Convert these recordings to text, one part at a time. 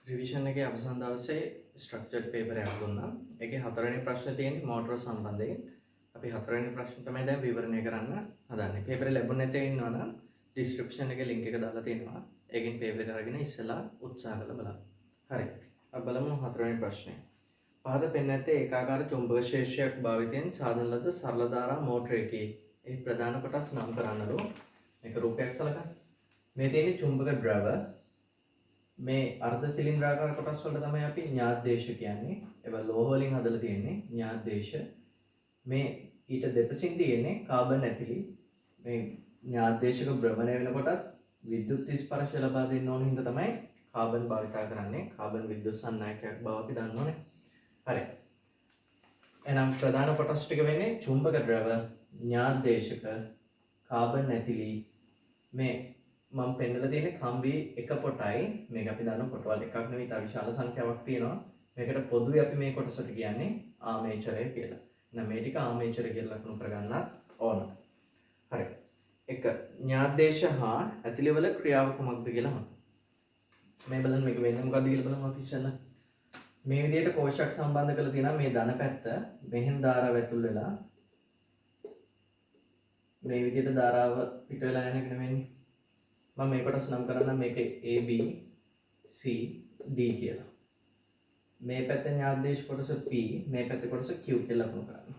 Revision එකේ අවසන් දවසේ ස්ට්‍රක්චර්ඩ් පේපර් එකක් දුන්නා. ඒකේ හතරවෙනි ප්‍රශ්නේ තියෙන්නේ මෝටර සම්බන්ධයෙන්. අපි හතරවෙනි ප්‍රශ්නේ තමයි දැන් විවරණය කරන්න හදන්නේ. පේපර් එක ලැබුණ නැතේ ඉන්නවනම් ඩිස්ක්‍රිප්ෂන් එකේ link එක දාලා තියෙනවා. ඒකෙන් පේපර් එක අරගෙන ඉස්සලා උත්සාහ කරලා බලන්න. හරි. අපි බලමු හතරවෙනි ප්‍රශ්නේ. පහත පෙන්න ඇත්තේ ඒකාකාර චුම්බක ශේෂ්ත්‍රයක් භාවිතයෙන් සාධන ලද සරල ධාරා මෝටරයකේ ඒ ප්‍රධාන කොටස් නම් කරන්නලු. මේක රූපයක් සලකන්න. මේ තියෙන්නේ චුම්බක ද්‍රව. මේ අර්ධ සිලින්ඩ්‍රාකාර කොටස් වලට තමයි අපි ඥාතදේශ කියන්නේ. ඒවා ලෝහ වලින් හදලා තියෙන්නේ ඥාතදේශ. මේ ඊට දෙපසින් තියෙන්නේ කාබන් ඇතිලි. මේ ඥාතදේශක භ්‍රමණය වෙනකොටත් විද්‍යුත් ස්පර්ශය ලබා දෙන්න ඕන හින්දා තමයි කාබන් භාවිතා කරන්නේ. කාබන් විද්‍යුත් සන්නායකයක් බව අපි දන්නවනේ. හරි. එහෙනම් ප්‍රධාන කොටස් ටික වෙන්නේ චුම්බක ද්‍රව, ඥාතදේශක, කාබන් ඇතිලි. මේ මම පෙන්නලා තියෙන්නේ කම්බි එක පොටයි. මේක අපි දන්න පොටවල් එකක් නෙවෙයි, තව විශාල සංඛ්‍යාවක් තියෙනවා. මේකට පොදුවේ අපි මේ කොටසට කියන්නේ ආමේචරය කියලා. එහෙනම් මේ ටික ආමේචර කියලා ලකුණු කරගන්නත් ඕන. හරි. එක ඥාතදේශ හා ඇතිලිවල ක්‍රියාව කුමක්ද කියලා අහන්න. මේ බලන්න මේක වෙන්නේ මොකද්ද කියලා බලමු අපි ඉස්සෙල්ලා. මේ විදිහට කෝෂයක් සම්බන්ධ කරලා තියෙනවා. මේ ධන පැත්ත මෙහෙන් ධාරාව ඇතුල් වෙලා මේ විදිහට ධාරාව පිට වෙලා යන එක නෙවෙයි. මම මේ කොටස නම් කරන්න මේක A B C D කියලා. මේ පැත්තේ ඥාතදේශ කොටස P, මේ පැත්තේ කොටස Q කියලා ලකුණු කරන්න.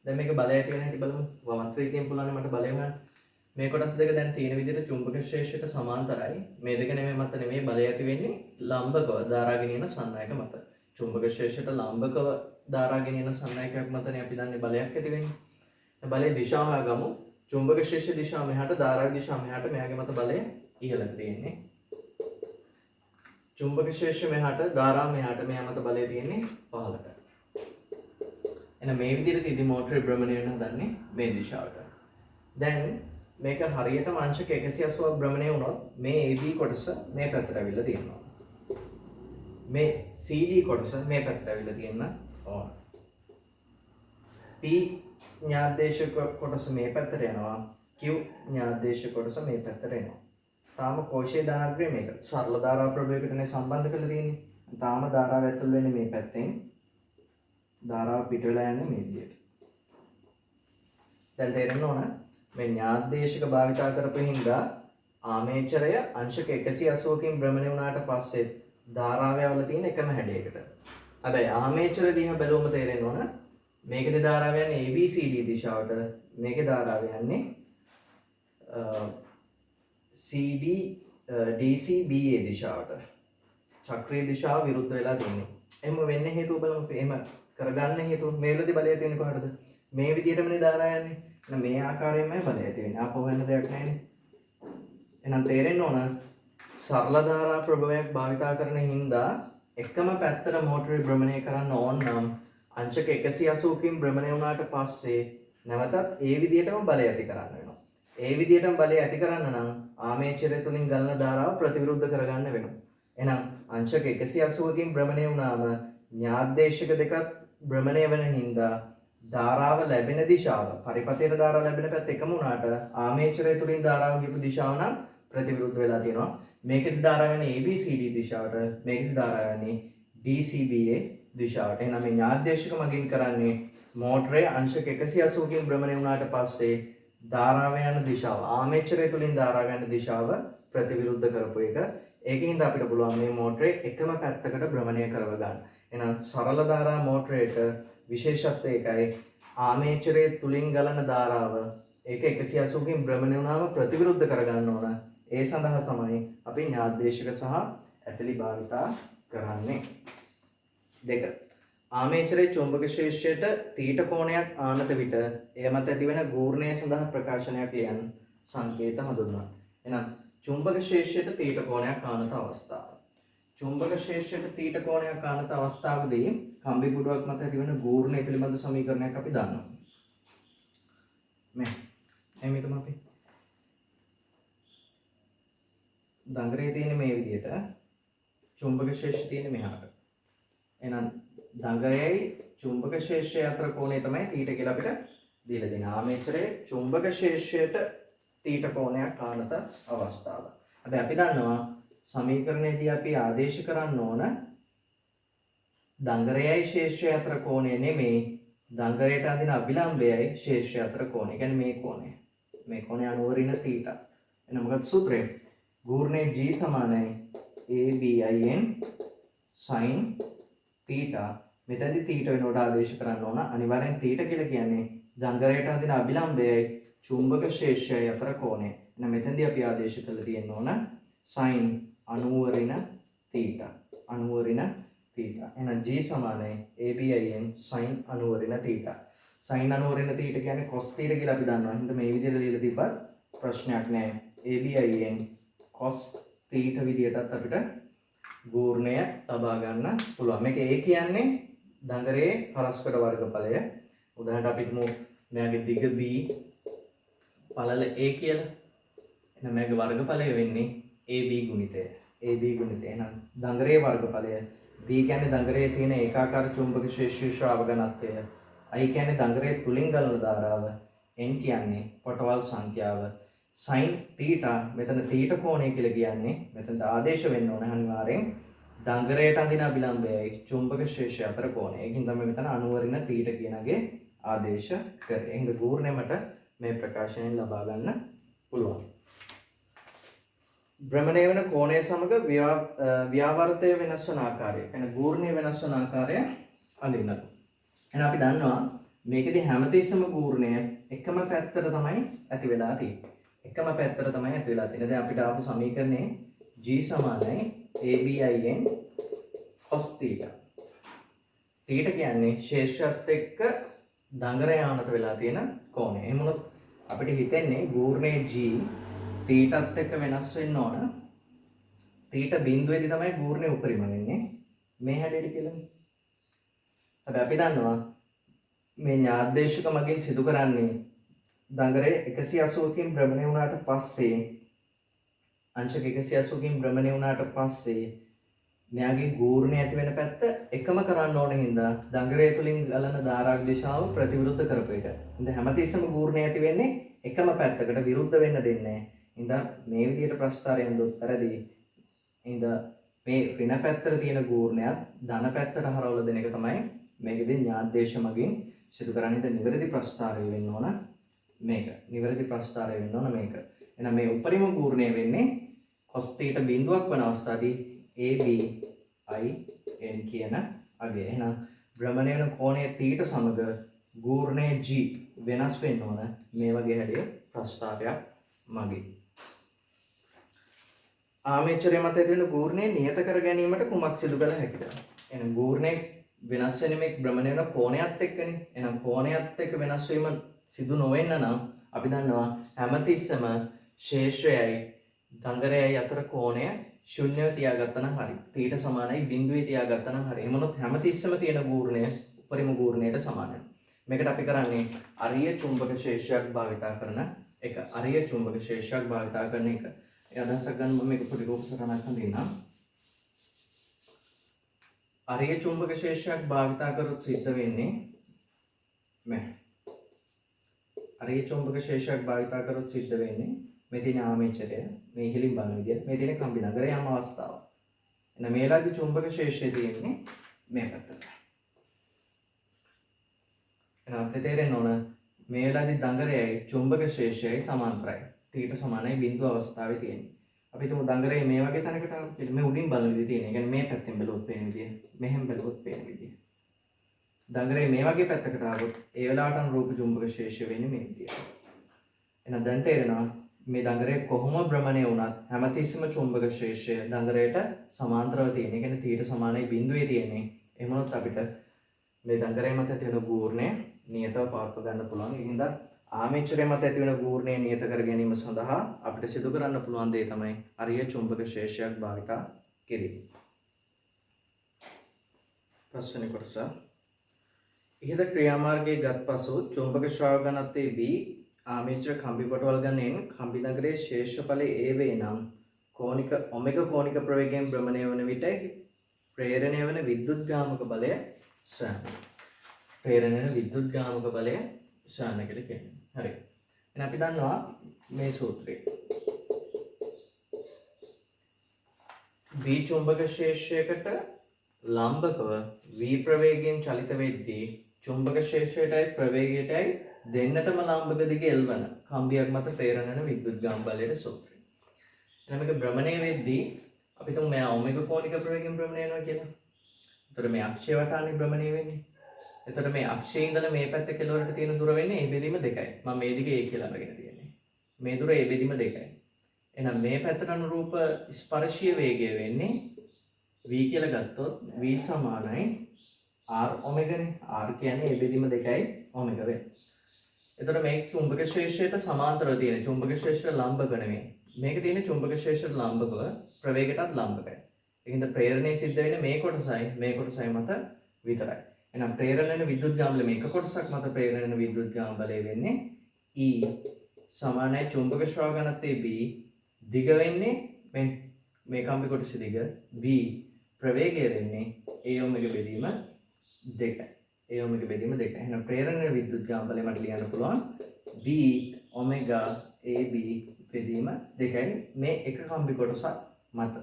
දැන් මේක බලය ඇති වෙන හැටි බලමු. වමන්ත්‍රී තියෙන පුළුවන් මට බලය ගන්න. මේ කොටස් දෙක දැන් තියෙන විදිහට චුම්බක ශේෂයට සමාන්තරයි. මේ දෙක නෙමෙයි මත නෙමෙයි බලය ඇති වෙන්නේ ලම්බකව ධාරා ගෙනියන සන්නායක මත. චුම්බක ශේෂයට ලම්බකව ධාරා ගෙනියන සන්නායකයක් මතනේ අපි දන්නේ බලයක් ඇති වෙන්නේ. බලයේ දිශාව ගමු. චුම්බක ශේෂ දිශාව මෙහාට, ධාරා දිශාව මෙහාට, මෙයාගේ මත බලය ඉහළට තියෙන්නේ. චුම්බක ශේෂ මෙහාට, ධාරා මෙහාට, මෙයා මත බලය තියෙන්නේ පහළට. එහෙනම් මේ විදිහට ඉදි මෝටරේ භ්‍රමණය වෙන හදන්නේ මේ දිශාවට. දැන් මේක හරියටම අංශක 180ක් භ්‍රමණය වුණොත් මේ AB කොටස මේ පැත්තට ඇවිල්ලා තියෙනවා. මේ CD කොටස මේ පැත්තට ඇවිල්ලා තියෙන්න ඕන. P ඥාතදේශක කොටස මේ පැත්තට යනවා. Q ඥාතදේශක කොටස මේ පැත්තට එනවා. තාම කෝෂයේ ධනාග්‍රය මේක. සරල ධාරා ප්‍රභේදයකටනේ සම්බන්ධ කරලා තියෙන්නේ. තාම ධාරාව ඇතුල් වෙන්නේ මේ පැත්තෙන්. ධාරාව පිට වෙලා යන්නේ මේ විදිහට. දැන් තේරෙන්න ඕන මේ ඥාතදේශක භාවිතා කරපු හින්දා ආමේචරය අංශක 180කින් භ්‍රමණය වුණාට පස්සේ ධාරාව යවල තියෙන එකම හැඩයකට. හැබැයි ආමේචර දිහා බැලුවම තේරෙන්න ඕන මේකේ ධාරාව යන්නේ ABCD දිශාවට, මේකේ ධාරාව යන්නේ CD DCBA දිශාවට. චක්‍රීය දිශාව විරුද්ධ වෙලා තියෙන්නේ. එහෙම වෙන්න හේතුව බලමු. එහෙම කරගන්න හේතුව මේ වෙලදී බලය තියෙන්නේ කොහටද? මේ විදිහටමනේ ධාරා යන්නේ. එහෙනම් මේ ආකාරයෙන්මයි බලය ඇති වෙන්නේ. ආපහු වෙන දෙයක් නැහැනේ. එහෙනම් තේරෙන්න ඕන සරල ධාරා ප්‍රභවයක් භාවිතා කරන හින්දා එකම පැත්තට මෝටරේ භ්‍රමණය කරන්න ඕන නම් අංශක 180කින් භ්‍රමණය වුණාට පස්සේ නැවතත් ඒ විදිහටම බලය ඇති කරන්න වෙනවා. ඒ විදිහටම බලය ඇති කරන්න නම් ආමේචරය තුලින් ගලන ධාරාව ප්‍රතිවිරුද්ධ කරගන්න වෙනවා. එහෙනම් අංශක 180කින් භ්‍රමණය වුණාම ඥාතදේශක දෙකත් භ්‍රමණය වෙන හින්දා ධාරාව ලැබෙන දිශාව පරිපථයට ධාරාව ලැබෙන පැත්ත එකම වුණාට ආමේචරය තුලින් ධාරාව ගියපු දිශාව නම් ප්‍රතිවිරුද්ධ වෙලා තියෙනවා. මේකෙදි ධාරාව යන්නේ ABCD දිශාවට, මේකෙදි ධාරාව යන්නේ DCBA දිශාවට. එහෙනම් මේ ඥාතදේශක මගින් කරන්නේ මෝටරේ අංශක 180කින් භ්‍රමණය වුණාට පස්සේ ධාරාව යන දිශාව ආමේචරය තුලින් ධාරාව යන දිශාව ප්‍රතිවිරුද්ධ කරපු එක. ඒකින්ද අපිට පුළුවන් මේ මෝටරේ එකම පැත්තකට භ්‍රමණය කරව ගන්න. එහෙනම් සරල ධාරා මෝටරේට විශේෂත්වය එකයි ආමේචරය තුලින් ගලන ධාරාව ඒක 180කින් භ්‍රමණය වුණාම ප්‍රතිවිරුද්ධ කරගන්න ඕන. ඒ සඳහා තමයි අපි ඥාතදේශක සහ ඇතිලි භාවිතා කරන්නේ. දෙක ආමේචරයේ චුම්බක ශේෂ්ත්‍රයට තීට කෝණයක් ආනත විට එය මත ඇතිවන ගූර්ණය සඳහා ප්‍රකාශනයක් ලියන සංකේත හඳුන්වනවා. එහෙනම් චුම්බක ශේෂ්ත්‍රයට තීට කෝණයක් ආනත අවස්ථාව. චුම්බක ශේෂ්ත්‍රයට තීට කෝණයක් ආනත අවස්ථාවේදී කම්බි පුඩුවක් මත ඇතිවන ගූර්ණය පිළිබඳ සමීකරණයක් අපි දන්නවා. මේ එමෙතන අපි දඟරේ තියෙන මේ විදිහට චුම්බක ශේෂ්ත්‍රය තියෙන මෙහාට. එහෙනම් දඟරයයි චුම්බක ශේෂ්ත්‍රය අතර කෝණය තමයි තීට කියලා අපිට දීලා දෙන. ආමේචරයේ චුම්බක ශේෂ්ත්‍රයට තීට කෝණයක් ආනත අවස්ථාව. හැබැයි අපි දන්නවා සමීකරණයේදී අපි ආදේශ කරන්න ඕන දංගරයයි ශේෂ්ත්‍රය අතර කෝණය නෙමෙයි දංගරයට අදින අභිලම්බයයි ශේෂ්ත්‍රය අතර කෝණය. කියන්නේ මේ කෝණය. මේ කෝණය අනුව ඍණ θ. එහෙනම් මොකක්ද සූත්‍රය? ගූර්ණයේ G සමානයි ABIN sin θ. මෙතනදී θ වෙනකොට ආදේශ කරන්න ඕන. අනිවාර්යෙන් θ කියලා කියන්නේ දංගරයට අදින අභිලම්බයයි චුම්බක ශේෂ්ත්‍රයයි අතර කෝණය. එහෙනම් මෙතනදී අපි ආදේශ කරලා තියෙන්න ඕන sin 90 ඍණ θ. 90 ඍණ θ. එහෙනම් G සමානයි ABIN sin 90 ඍණ θ. sin 90 ඍණ θ කියන්නේ cos θ කියලා අපි දන්නවා. එහෙනම් මේ විදිහට ලියලා තිබ්බත් ප්‍රශ්නයක් නැහැ. ABIN cos θ විදිහටත් අපිට ගූර්ණය ලබා ගන්න පුළුවන්. මේක A කියන්නේ දඟරේ පරස්පර වර්ගඵලය. උදාහරණයක් අපි හිතමු මෙයාගේ දිග B පළල A කියලා. එහෙනම් මේකේ වර්ගඵලය වෙන්නේ AB ගුණිතය. AB ගුණිතය. එහෙනම් දඟරේ වර්ගඵලය B කියන්නේ දඟරේ තියෙන ඒකාකාර චුම්බක ශේෂ්ත්‍රී ශ්‍රාව ඝනත්වය. I කියන්නේ දඟරේ තුලින් ගලන ධාරාව. N කියන්නේ පොටවල් සංඛ්‍යාව. sin θ මෙතන θ කෝණය කියලා කියන්නේ මෙතන ආදේශ වෙන්න ඕන අනිවාර්යෙන් දඟරයට අඳින අභිලම්බයයි චුම්බක ශේෂ්ත්‍රය අතර කෝණය. ඒකින් තමයි මෙතන 90 ඍණ θ කියනගේ ආදේශ කරේ. එහෙනම් ගූර්ණයමට මේ ප්‍රකාශනයෙන් ලබා ගන්න පුළුවන්. භ්‍රමණය වෙන කෝණය සමග ව්‍යාවර්තය වෙනස් වන ආකාරය. يعني ගූර්ණය වෙනස් වන ආකාරය අඳින්නකො. එහෙනම් අපි දන්නවා මේකෙදී හැමතිස්සම ගූර්ණය එකම පැත්තට තමයි ඇති වෙලා තියෙන්නේ. එකම පැත්තට තමයි ඇති වෙලා තියෙන්නේ. දැන් අපිට ආපු සමීකරණේ G සමානයි ABIN cos θ. θ කියන්නේ ශේෂ්ත්‍රයත් එක්ක දඟරය ආනත වෙලා තියෙන කෝණය. එහෙම වුණොත් අපිට හිතෙන්නේ ගූර්ණයේ G θත් එක්ක වෙනස් වෙන්න ඕන. θ බිඳුවේදී තමයි ගූර්ණය උපරිම වෙන්නේ. මේ හැඩයට කියලානේ. හැබැයි අපි දන්නවා මේ ඥාද්දේශක මගින් සිදු කරන්නේ දඟරේ 180කින් භ්‍රමණය වුණාට පස්සේ අංශක 180කින් භ්‍රමණය වුණාට පස්සේ මෙයාගේ ගූර්ණය ඇති වෙන පැත්ත එකම කරන්න ඕන හින්දා දඟරය තුලින් ගලන ධාරාක දිශාව ප්‍රතිවිරුද්ධ කරපු එක. ඉතින් හැමතිස්සෙම ගූර්ණය ඇති වෙන්නේ එකම පැත්තකට විරුද්ධ වෙන්න දෙන්නේ නැහැ. ඉතින් මේ විදිහට ප්‍රස්ථාරයෙන් දුක් පෙරදී ඉතින් මේ ඍණ පැත්තට තියෙන ගූර්ණයත් ධන පැත්තට හරවලා දෙන එක තමයි මේකෙදී ඥාද්දේශ මගින් සිදු කරන්නේ. ඉතින් නිවැරදි ප්‍රස්ථාරය වෙන්න ඕන මේක. නිවැරදි ප්‍රස්ථාරය වෙන්න ඕන මේක. එහෙනම් මේ උපරිම ගූර්ණය වෙන්නේ cos θ බිඳුවක් වන අවස්ථාවේදී ABIN කියන අගය. එහෙනම් භ්‍රමණය වෙන කෝණයේ θ සමග ගූර්ණයේ G වෙනස් වෙන්න ඕන මේ වගේ හැඩය ප්‍රස්ථාරයක් මගින්. ආමේචරය මත ඇති වෙන ගූර්ණය නියත කර ගැනීමට කුමක් සිදු කළ හැකිද? එහෙනම් ගූර්ණයේ වෙනස් වෙන මේ භ්‍රමණය වෙන කෝණයත් එක්කනේ. එහෙනම් කෝණයත් එක්ක වෙනස් වීම සිදු නොවෙන්න නම් අපි දන්නවා හැමතිස්සම ශේෂ්ත්‍රයයි දඟරයයි අතර කෝණය ශුන්‍යව තියාගත්තා නම් හරි. θ සමානයි බිඳුවේ තියාගත්තා නම් හරි. එහෙම වුණොත් හැමතිස්සම තියෙන ගූර්ණය උපරිම ගූර්ණයට සමානයි. මේකට අපි කරන්නේ අරිය චුම්බක ශේෂ්ත්‍රයක් භාවිතා කරන එක. අරිය චුම්බක ශේෂ්ත්‍රයක් භාවිතා කරන එක. ඒ අදහසක් ගන්න මම මේක පොඩි රූප සටහනක් හඳින්නම්. අරිය චුම්බක ශේෂ්ත්‍රයක් භාවිතා කරොත් සිද්ධ වෙන්නේ මේ අරිය චුම්බක ශේෂ්ත්‍රයක් භාවිතා කරොත් සිද්ධ වෙන්නේ මේ තියෙන ආමේචරය මේ ඉහළින් බලන විදිහට මේ තියෙන කම්බි නගරය යම් අවස්ථාව. එන මේලාදී චුම්බක ශේෂ්ත්‍රය තියෙන්නේ මේ පැත්තට. එහෙනම් අපිට තේරෙන්න ඕන මේ වෙලාවේදී දඟරයයි චුම්බක ශේෂ්ත්‍රයයි සමාන්තරයි. θ සමානයි බිඳුව අවස්ථාවේ තියෙන්නේ. අපි හිතමු දඟරේ මේ වගේ තැනකට ආවොත් මේ උඩින් බලන විදිහ තියෙන. ඒ කියන්නේ මේ පැත්තෙන් බැලුවොත් පේන විදිහ, මෙහෙන් බැලුවොත් පේන විදිහ. දඟරේ මේ වගේ පැත්තකට ආවොත් ඒ වෙලාවට අනුරූප චුම්බක ශේෂ්ත්‍රය වෙන්නේ මේ විදිහට. එහෙනම් දැන් තේරෙනවා මේ දඟරේ කොහොම භ්‍රමණය වුණත් හැමතිස්සෙම චුම්බක ශේෂ්ත්‍රය දඟරයට සමාන්තරව තියෙන. ඒ කියන්නේ θ සමානයි බිඳුවේ තියෙන්නේ. එහෙම වුණොත් අපිට මේ දඟරේ මත ඇති වෙන ගූර්ණය නියතව පවත්ව ගන්න පුළුවන්. ඒ හින්දා ආමේචරය මත ඇති වෙන ගූර්ණය නියත කර ගැනීම සඳහා අපිට සිදු කරන්න පුළුවන් දේ තමයි අරිය චුම්බක ශේෂ්ත්‍රයක් භාවිතා කිරීම. ප්‍රශ්න කොටස. ඉහත ක්‍රියාමාර්ගයේ ගත් පසු චුම්බක ශ්‍රාව ඝනත්වයේ B ආමේචර කම්බි පොටවල් ගණයෙන් කම්බි නගරයේ ශේෂ්ඨඵලයේ A වේ නම් කෝණික ඔමෙගා කෝණික ප්‍රවේගයෙන් භ්‍රමණය වන විට ප්‍රේරණය වන විද්‍යුත්ගාමක බලය සෑම. ප්‍රේරණය වන විද්‍යුත්ගාමක බලය සෑම කියලා කියන්නේ. හරි. එහෙනම් අපි දන්නවා මේ සූත්‍රය. V චුම්බක ක්ෂේත්‍රයකට ලම්බකව V ප්‍රවේගයෙන් චලිත වෙද්දී චුම්බක ක්ෂේත්‍රයටයි ප්‍රවේගයටයි දෙන්නටම ලම්බක දිගේ එල්වන කම්බියක් මත ප්‍රේරණ වන විද්‍යුත්ගාම බලයට සූත්‍රය. එහෙනම් මේක භ්‍රමණය වෙද්දී අපි තුමු මෙයා ඔමෙගා කෝණික ප්‍රවේගයෙන් භ්‍රමණය වෙනවා කියලා. එතකොට මේ අක්ෂය වටානේ භ්‍රමණය වෙන්නේ. එතකොට මේ අක්ෂයේ ඉඳලා මේ පැත්ත කෙළවරට තියෙන දුර වෙන්නේ ඒ බෙදීම 2යි. මම මේ දිගේ A කියලා අරගෙන තියෙන්නේ. මේ දුර ඒ බෙදීම 2යි. එහෙනම් මේ පැත්තට අනුරූප ස්පර්ශීය වේගය වෙන්නේ v කියලා ගත්තොත් v සමානයි r ඔමෙගානේ. r කියන්නේ ඒ බෙදීම 2යි ඔමෙගා වෙන්නේ. එතකොට මේ චුම්බක ක්ෂේත්‍රයට සමාන්තරව තියෙන චුම්බක ක්ෂේත්‍රයට ලම්බක නෙමෙයි. මේක තියෙන්නේ චුම්බක ක්ෂේත්‍රයට ලම්බකව ප්‍රවේගයටත් ලම්බකයි. ඒකින්ද ප්‍රේරණය සිද්ධ වෙන්නේ මේ කොටසයි මත විතරයි. එහෙනම් ප්‍රේරණ වෙන විද්‍යුත්ගාම බලය මේක කොටසක් මත ප්‍රේරණ වෙන විද්‍යුත්ගාම බලය වෙන්නේ E සමානයි චුම්බක ශ්‍රව ඝනත්වයේ B දිග වෙන්නේ මේ කම්බි කොටස දිග V ප්‍රවේගය වෙන්නේ A ඔමෙගා බෙදීම 2යි. A ඔමෙගා බෙදීම 2යි. එහෙනම් ප්‍රේරණ වෙන විද්‍යුත්ගාම බලය මට ලියන්න පුළුවන් B ඔමෙගා AB බෙදීම 2යි මේ එක කම්බි කොටසක් මත.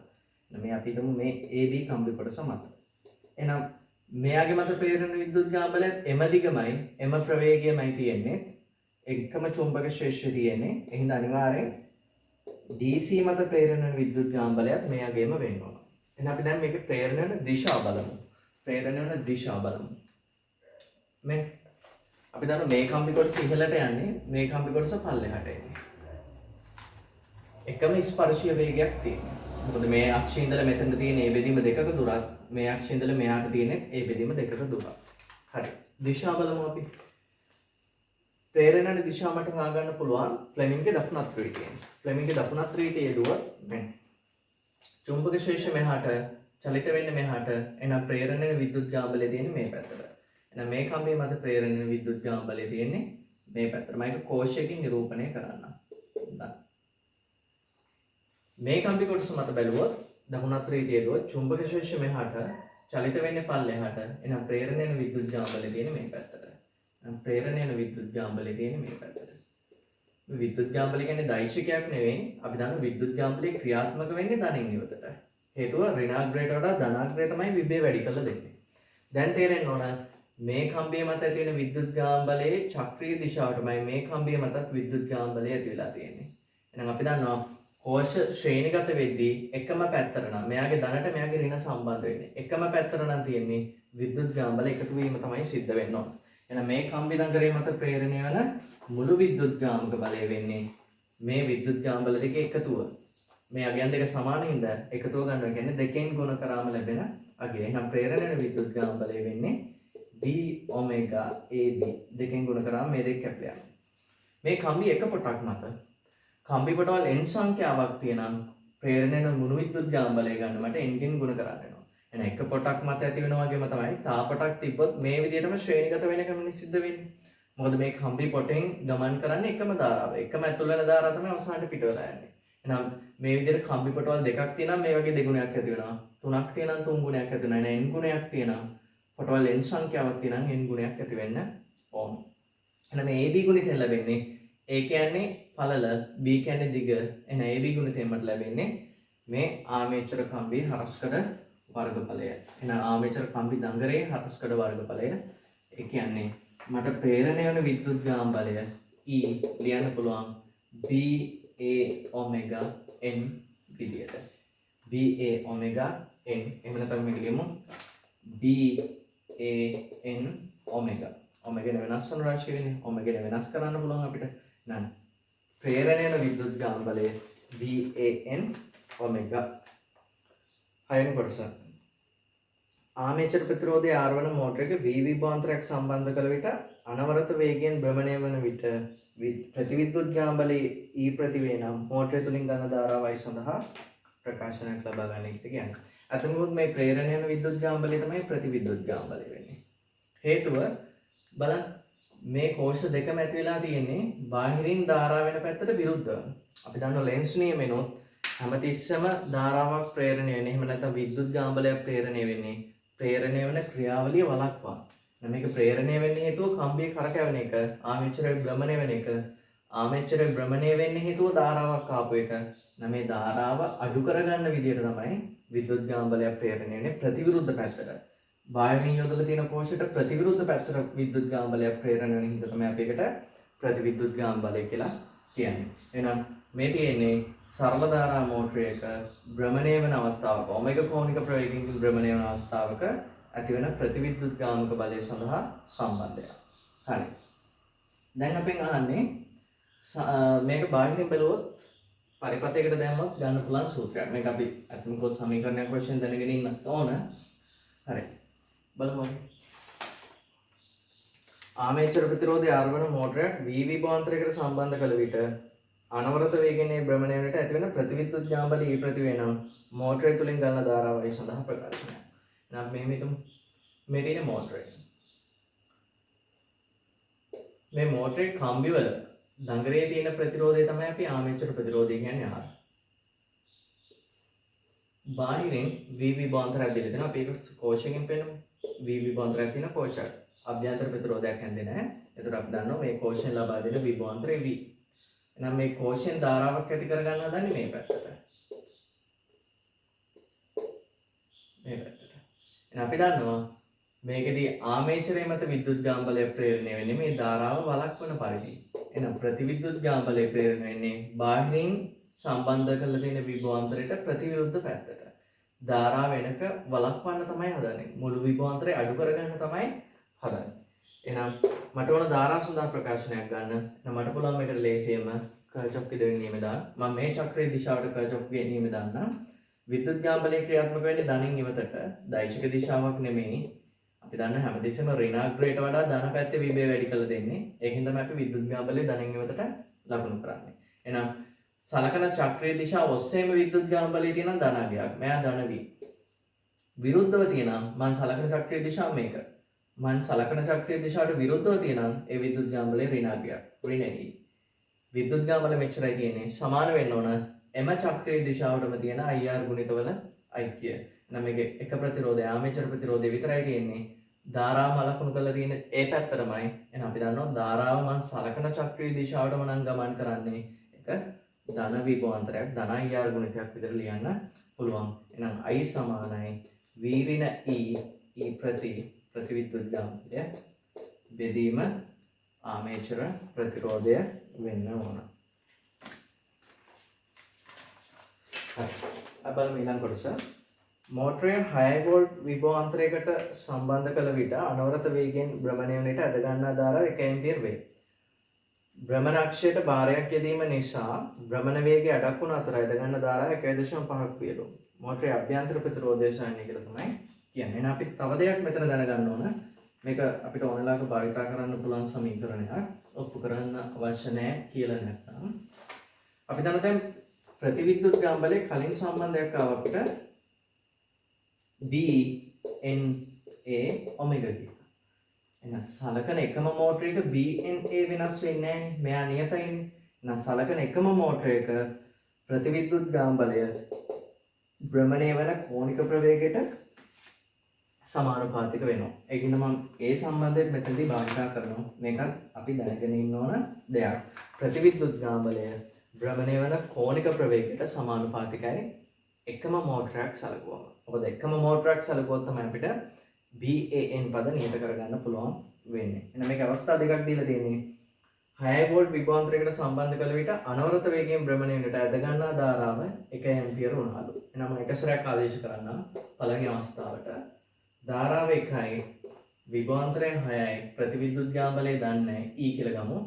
මේ අපි හිතමු මේ AB කම්බි කොටස මත. එහෙනම් මෙයාගේ මත ප්‍රේරණ විද්‍යුත්ගාම බලයත් එම දිගමයි එම ප්‍රවේගයමයි තියෙන්නේ. එකම චුම්බක ක්ෂේත්‍රය තියෙන්නේ. එහෙනම් අනිවාර්යෙන් DC මත ප්‍රේරණ වෙන විද්‍යුත්ගාම බලයත් මෙයාගේම වෙන්න ඕන. එහෙනම් අපි දැන් මේකේ ප්‍රේරණ වෙන දිශාව බලමු. ප්‍රේරණ වෙන දිශාව බලමු. මේ අපි දන්නවා මේ කම්බි කොටස ඉහළට යන්නේ මේ කම්බි කොටස පල්ලෙහාට එන්නේ. එකම ස්පර්ශීය වේගයක් තියෙනවා. මොකද මේ අක්ෂයේ ඉඳලා මෙතන තියෙන ඒ බෙදීම දෙකක දුරත් මේ අක්ෂයේ ඉඳලා මෙහාට තියෙන ඒ බෙදීම දෙකක දුරත්. හරි. දිශාව බලමු අපි. ප්‍රේරණ දිශාව මට හොයාගන්න පුළුවන් ෆ්ලෙමින්ගේ දකුණත් රීතියෙන්. ෆ්ලෙමින්ගේ දකුණත් රීතිය යෙදුවොත් මෙන්න. චුම්බක ක්ෂේත්‍රය මෙහාට චලිත වෙන්නේ මෙහාට. එහෙනම් ප්‍රේරණ වෙන විද්‍යුත්ගාම බලය තියෙන්නේ මේ පැත්තට. එහෙනම් මේ කම්බිය මත ප්‍රේරණ වෙන විද්‍යුත්ගාම බලය තියෙන්නේ මේ පැත්තට. මම ඒක කෝෂයකින් නිරූපණය කරන්නම්. මේ කම්බි කොටස මත බැලුවොත් දකුණත් රීතිය යෙදුවොත් චුම්බක ක්ෂේත්‍රය මෙහාට චලිත වෙන්නේ පල්ලෙහාට. එහෙනම් ප්‍රේරණ වෙන විද්‍යුත්ගාම බලය තියෙන්නේ මේ පැත්තට. ප්‍රේරණය වෙන විද්‍යුත්ගාම බලය තියෙන්නේ මේ පැත්තට. විද්‍යුත්ගාම බලය කියන්නේ දෛශිකයක් නෙවෙයි. අපි දන්නවා විද්‍යුත්ගාම බලය ක්‍රියාත්මක වෙන්නේ ධනින් ඉවතට. හේතුව ඍණාග්‍රයට වඩා ධනාග්‍රය තමයි විභවය වැඩි කරලා දෙන්නේ. දැන් තේරෙන්න ඕන මේ කම්බිය මත ඇති වෙන විද්‍යුත්ගාම බලයේ චක්‍රීය දිශාවටමයි මේ කම්බිය මතත් විද්‍යුත්ගාම බලය ඇති වෙලා තියෙන්නේ. එහෙනම් අපි දන්නවා කෝෂ ශ්‍රේණිගත වෙද්දී එකම පැත්තට නම් මෙයාගේ ධනට මෙයාගේ ඍණ සම්බන්ධ වෙන්නේ. එකම පැත්තට නම් තියෙන්නේ විද්‍යුත්ගාම බලය එකතු වීම තමයි සිද්ධ වෙන්න ඕන. එහෙනම් මේ කම්බි නගරය මත ප්‍රේරණය වන මුළු විද්‍යුත්ගාමක බලය වෙන්නේ මේ විද්‍යුත්ගාම බල දෙකේ එකතුව. මේ අගයන් දෙක සමාන හින්දා එකතුව ගන්නවා කියන්නේ දෙකෙන් ගුණ කරාම ලැබෙන අගය. එහෙනම් ප්‍රේරණය වෙන විද්‍යුත්ගාම බලය වෙන්නේ B ඔමෙගා AB දෙකෙන් ගුණ කරාම මේ දෙක කැපලා යනවා. මේ කම්බි එක පොටක් මත කම්බි පොටවල් n සංඛ්‍යාවක් තියෙනම් ප්‍රේරණය වෙන මුළු විද්‍යුත්ගාම බලය ගන්න මට n ගෙන් ගුණ කරන්න වෙනවා. එහෙනම් එක පොටක් මත ඇති වෙනවා වගේම තමයි තා පොටක් තිබ්බොත් මේ විදිහටම ශ්‍රේණිගත වෙන ක්‍රමෙ සිද්ධ වෙන්නේ. මොකද මේ කම්බි පොටෙන් ගමන් කරන්නේ එකම ධාරාව. එකම ඇතුල් වෙන ධාරාව තමයි අවසානට පිට වෙලා යන්නේ. එහෙනම් මේ විදිහට කම්බි පොටවල් දෙකක් තියෙනම් මේ වගේ දෙගුණයක් ඇති වෙනවා. තුනක් තියෙනම් තුන් ගුණයක් ඇති වෙනවා. එහෙනම් n ගුණයක් තියෙනම් පොටවල් n සංඛ්‍යාවක් තියෙනම් n ගුණයක් ඇති වෙන්න ඕන. එහෙනම් මේ AB ගුණිතෙන් ලැබෙන්නේ A කියන්නේ පළල B කියන්නේ දිග. එහෙනම් AB ගුණිතෙන් මට ලැබෙන්නේ මේ ආමේචර කම්බි හරස්කඩ වර්ගඵලය. එහෙනම් ආමේචර කම්බි දංගරේ හරස්කඩ වර්ගඵලය. ඒ කියන්නේ මට ප්‍රේරණය වෙන විද්‍යුත්ගාම බලය E ලියන්න පුළුවන් BA ඔමෙගා n විදියට. BA ඔමෙගා n. එහෙම නැත්නම් මේක ලියමු BAN ඔමෙගා. ඔමෙගා වෙනස් වන රාශිය වෙන්නේ. ඔමෙගා වෙනස් කරන්න පුළුවන් අපිට. නෑ. ප්‍රේරණය වෙන විද්‍යුත්ගාම බලය BAN ඔමෙගා. හයවෙනි කොටස. ආමේචර ප්‍රතිරෝධය R වන මෝටරයක V විභවාන්තරයක් සම්බන්ධ කළ විට අනවරත වේගයෙන් භ්‍රමණය වන විට ප්‍රතිවිද්‍යුත්ගාම බලයේ E ප්‍රතිවේ නම් මෝටරය තුලින් ගන්න ධාරාව I සඳහා ප්‍රකාශනයක් ලබා ගන්න එකට කියන්නේ. අතනොත් මේ ප්‍රේරණය වන විද්‍යුත්ගාම බලය තමයි ප්‍රතිවිද්‍යුත්ගාම බලය වෙන්නේ. හේතුව බලන්න මේ කෝෂ දෙකම ඇති වෙලා තියෙන්නේ බාහිරින් ධාරාව වෙන පැත්තට විරුද්ධව. අපි දන්නවා ලෙන්ස් නියමෙනොත් හැමතිස්සම ධාරාවක් ප්‍රේරණය වෙන්නේ. එහෙම නැත්නම් විද්‍යුත්ගාම බලයක් ප්‍රේරණය වෙන්නේ. ප්‍රේරණය වෙන ක්‍රියාවලිය වළක්වා. මේක ප්‍රේරණය වෙන්නේ හේතුව කම්බිය කරකැවෙන එක, ආමේචරයේ භ්‍රමණය වෙන එක. ආමේචරයේ භ්‍රමණය වෙන්නේ හේතුව ධාරාවක් ආපු එක. මේ ධාරාව අඩු කරගන්න විදියට තමයි විද්‍යුත් ගාම්බලයක් ප්‍රේරණය වෙන්නේ ප්‍රතිවිරුද්ධ පැත්තට. බාහිරින් යොදලා තියෙන කෝෂයට ප්‍රතිවිරුද්ධ පැත්තට විද්‍යුත් ගාම්බලයක් ප්‍රේරණය වෙන හින්දා තමයි අපි ඒකට ප්‍රතිවිද්‍යුත් ගාම්බලය කියලා කියන්නේ. එහෙනම් මේ තියෙන්නේ සරල ධාරා මෝටරයක භ්‍රමණය වෙන අවස්ථාවක ඔමෙගා කෝණික ප්‍රවේගයෙන් භ්‍රමණය වෙන අවස්ථාවක ඇතිවන ප්‍රතිවිද්‍යුත් ගාමක බලය සඳහා සම්බන්ධයක්. හරි. දැන් අපෙන් අහන්නේ මේක බාහිරින් බලුවොත් පරිපථයකට දැම්මොත් ගන්න පුළුවන් සූත්‍රයක්. මේක අපි අත්මකොත් සමීකරණයක් වශයෙන් දැනගෙන ඉන්න ඕන. හරි. බලමු. ආමේචර ප්‍රතිරෝධය R1 මෝටරයක් V විභවාන්තරයකට සම්බන්ධ කළ විට අනවරත වේගයෙන් භ්‍රමණය වීමට ඇතිවන ප්‍රතිවිද්‍යුත් ගාම්බලය E ප්‍රතිවේනම් මෝටරය තුලින් ගලන ධාරාවයි සඳහා ප්‍රකාශනය. එහෙනම් මෙහෙම හිතමු. මේ තියෙන මෝටරය. මේ මෝටරේ කම්බිවල දඟරේ තියෙන ප්‍රතිරෝධය තමයි අපි ආමේචර ප්‍රතිරෝධය කියන්නේ R. බාහිරින් V විභවාන්තරයක් දෙලා දෙනවා. අපි ඒක කෝෂයෙන් පෙන්නමු. V විභවාන්තරයක් තියෙන කෝෂයක්. අභ්‍යන්තර ප්‍රතිරෝධයක් හැන්දේ නැහැ. ඒතර අපි දන්නවා මේ කෝෂයෙන් ලබා දෙන විභවාන්තරය V. එහෙනම් මේ කෝෂයෙන් ධාරාවක් ඇති කරගන්න හදන්නේ මේ පැත්තට. මේ පැත්තට. එහෙනම් අපි දන්නවා මේකෙදී ආමේචරයේ මත විද්‍යුත් ගාම්බලය ප්‍රේරණය වෙන්නේ මේ ධාරාව වළක්වන පරිදි. එහෙනම් ප්‍රතිවිද්‍යුත් ගාම්බලය ප්‍රේරණය වෙන්නේ බාහිරින් සම්බන්ධ කරලා තියෙන විභවාන්තරයට ප්‍රතිවිරුද්ධ පැත්තට. ධාරාව වෙනක වළක්වන්න තමයි හදන්නේ. මුළු විභවාන්තරය අඩු කරගන්න තමයි හදන්නේ. එහෙනම් මට ඕන ධාරාව සඳහා ප්‍රකාශනයක් ගන්න. එහෙනම් මට පුළුවන් මේකට ලේසියෙන්ම කර්චොෆ්ගේ දෙවෙනි නියමය දාන්න. මම මේ චක්‍රයේ දිශාවට කර්චොෆ්ගේ නියමය දාන්නම්. විද්‍යුත් ගාම්බලය ක්‍රියාත්මක වෙන්නේ ධනින් ඉවතට. දෛශික දිශාවක් නෙමෙයි. අපි දන්න හැමදෙස්සම ඍණාග්‍රයට වඩා ධන පැත්තේ විභවය වැඩි කරලා දෙන්නේ. ඒකින් තමයි අපි විද්‍යුත් ගාම්බලය ධනින් ඉවතට ලකුණු කරන්නේ. එහෙනම් සලකන චක්‍රයේ දිශාව ඔස්සේම විද්‍යුත් ගාම්බලය තියෙන ධනාගයක්. මෙයා ධන V. විරුද්ධව තියෙනවා මං සලකන චක්‍රයේ දිශාව මේක. මං සලකන චක්‍රයේ දිශාවට විරුද්ධව තියෙනවා ඒ විද්‍යුත් ගාම්බලය ඍණාගයක්. ඍණ E. විද්‍යුත් ගාම්බලය මෙච්චරයි තියෙන්නේ. සමාන වෙන්න ඕන එම චක්‍රයේ දිශාවටම තියෙන IR ගුණිතවල ඓක්‍යය. එහෙනම් මේකේ එක ප්‍රතිරෝධය ආමේචර ප්‍රතිරෝධය විතරයි තියෙන්නේ. ධාරාව ලකුණු කරලා තියෙන්නේ ඒ පැත්තටමයි. එහෙනම් අපි දන්නවා ධාරාව මං සලකන චක්‍රයේ දිශාවටම නම් ගමන් කරන්නේ එක ධන විභවාන්තරයක් ධන IR ගුණිතයක් විතර ලියන්න පුළුවන්. එහෙනම් I සමානයි V ඍණ E ප්‍රතිවිද්‍යුත් ගාම්බලය බෙදීම ආමේචර ප්‍රතිරෝධය වෙන්න ඕන. හරි. බලමු ඊළඟ කොටස. මෝටරය 6 වෝල්ට් විභවාන්තරයකට සම්බන්ධ කළ විට අනවරත වේගයෙන් භ්‍රමණය වන විට ඇද ගන්නා ධාරාව 1 ඇම්පියර් වේ. භ්‍රමණ අක්ෂයට භාරයක් යෙදීම නිසා භ්‍රමණ වේගය අඩක් වුණ අතර ඇද ගන්න ධාරාව 1.5ක් වියලු. මෝටරේ අභ්‍යන්තර ප්‍රතිරෝධය සායනය කියලා තමයි කියන්නේ. එහෙනම් අපි තව දෙයක් මෙතන දැනගන්න ඕන. මේක අපිට ඕනලාක භාවිතා කරන්න පුළුවන් සමීකරණයක්. ඔප්පු කරන්න අවශ්‍ය නැහැ කියලා නැත්නම් අපි දැන් ප්‍රතිවිද්‍යුත් ගාම්බලයේ කලින් සම්බන්ධයක් ආව අපිට VNA ඔමෙගා කියලා. එහෙනම් සලකන එකම මෝටරයක VNA වෙනස් වෙන්නේ නැහැ. මෙයා නියතයිනේ. එහෙනම් සලකන එකම මෝටරයක ප්‍රතිවිද්‍යුත් ගාම්බලය භ්‍රමණය වන කෝණික ප්‍රවේගයට සමානුපාතික වෙනවා. ඒකින්ද මම ඒ සම්බන්ධයෙන් මෙතනදී භාවිතා කරනවා. මේකත් අපි දැනගෙන ඉන්න ඕන දෙයක්. ප්‍රතිවිද්‍යුත් ගාම්බලය භ්‍රමණය වන කෝණික ප්‍රවේගයට සමානුපාතිකයි එකම මෝටරයක් සලකුවම. මොකද එකම මෝටරයක් සලකුවොත් තමයි අපිට VAN පද නියත කරගන්න පුළුවන් වෙන්නේ. එහෙනම් මේක අවස්ථා දෙකක් දීලා තියෙන්නේ. 6 වෝල්ට් විභවාන්තරයකට සම්බන්ධ කළ විට අනවරත වේගයෙන් භ්‍රමණය වීමට ඇද ගන්නා ධාරාව 1 ඇම්පියර වුණාලු. එහෙනම් එක සැරයක් ආදේශ කරන්න පළවෙනි අවස්ථාවට ධාරාව 1යි විභවාන්තරය 6යි ප්‍රතිවිද්‍යුත් ගාම්බලය දන්නේ E කියලා ගමු.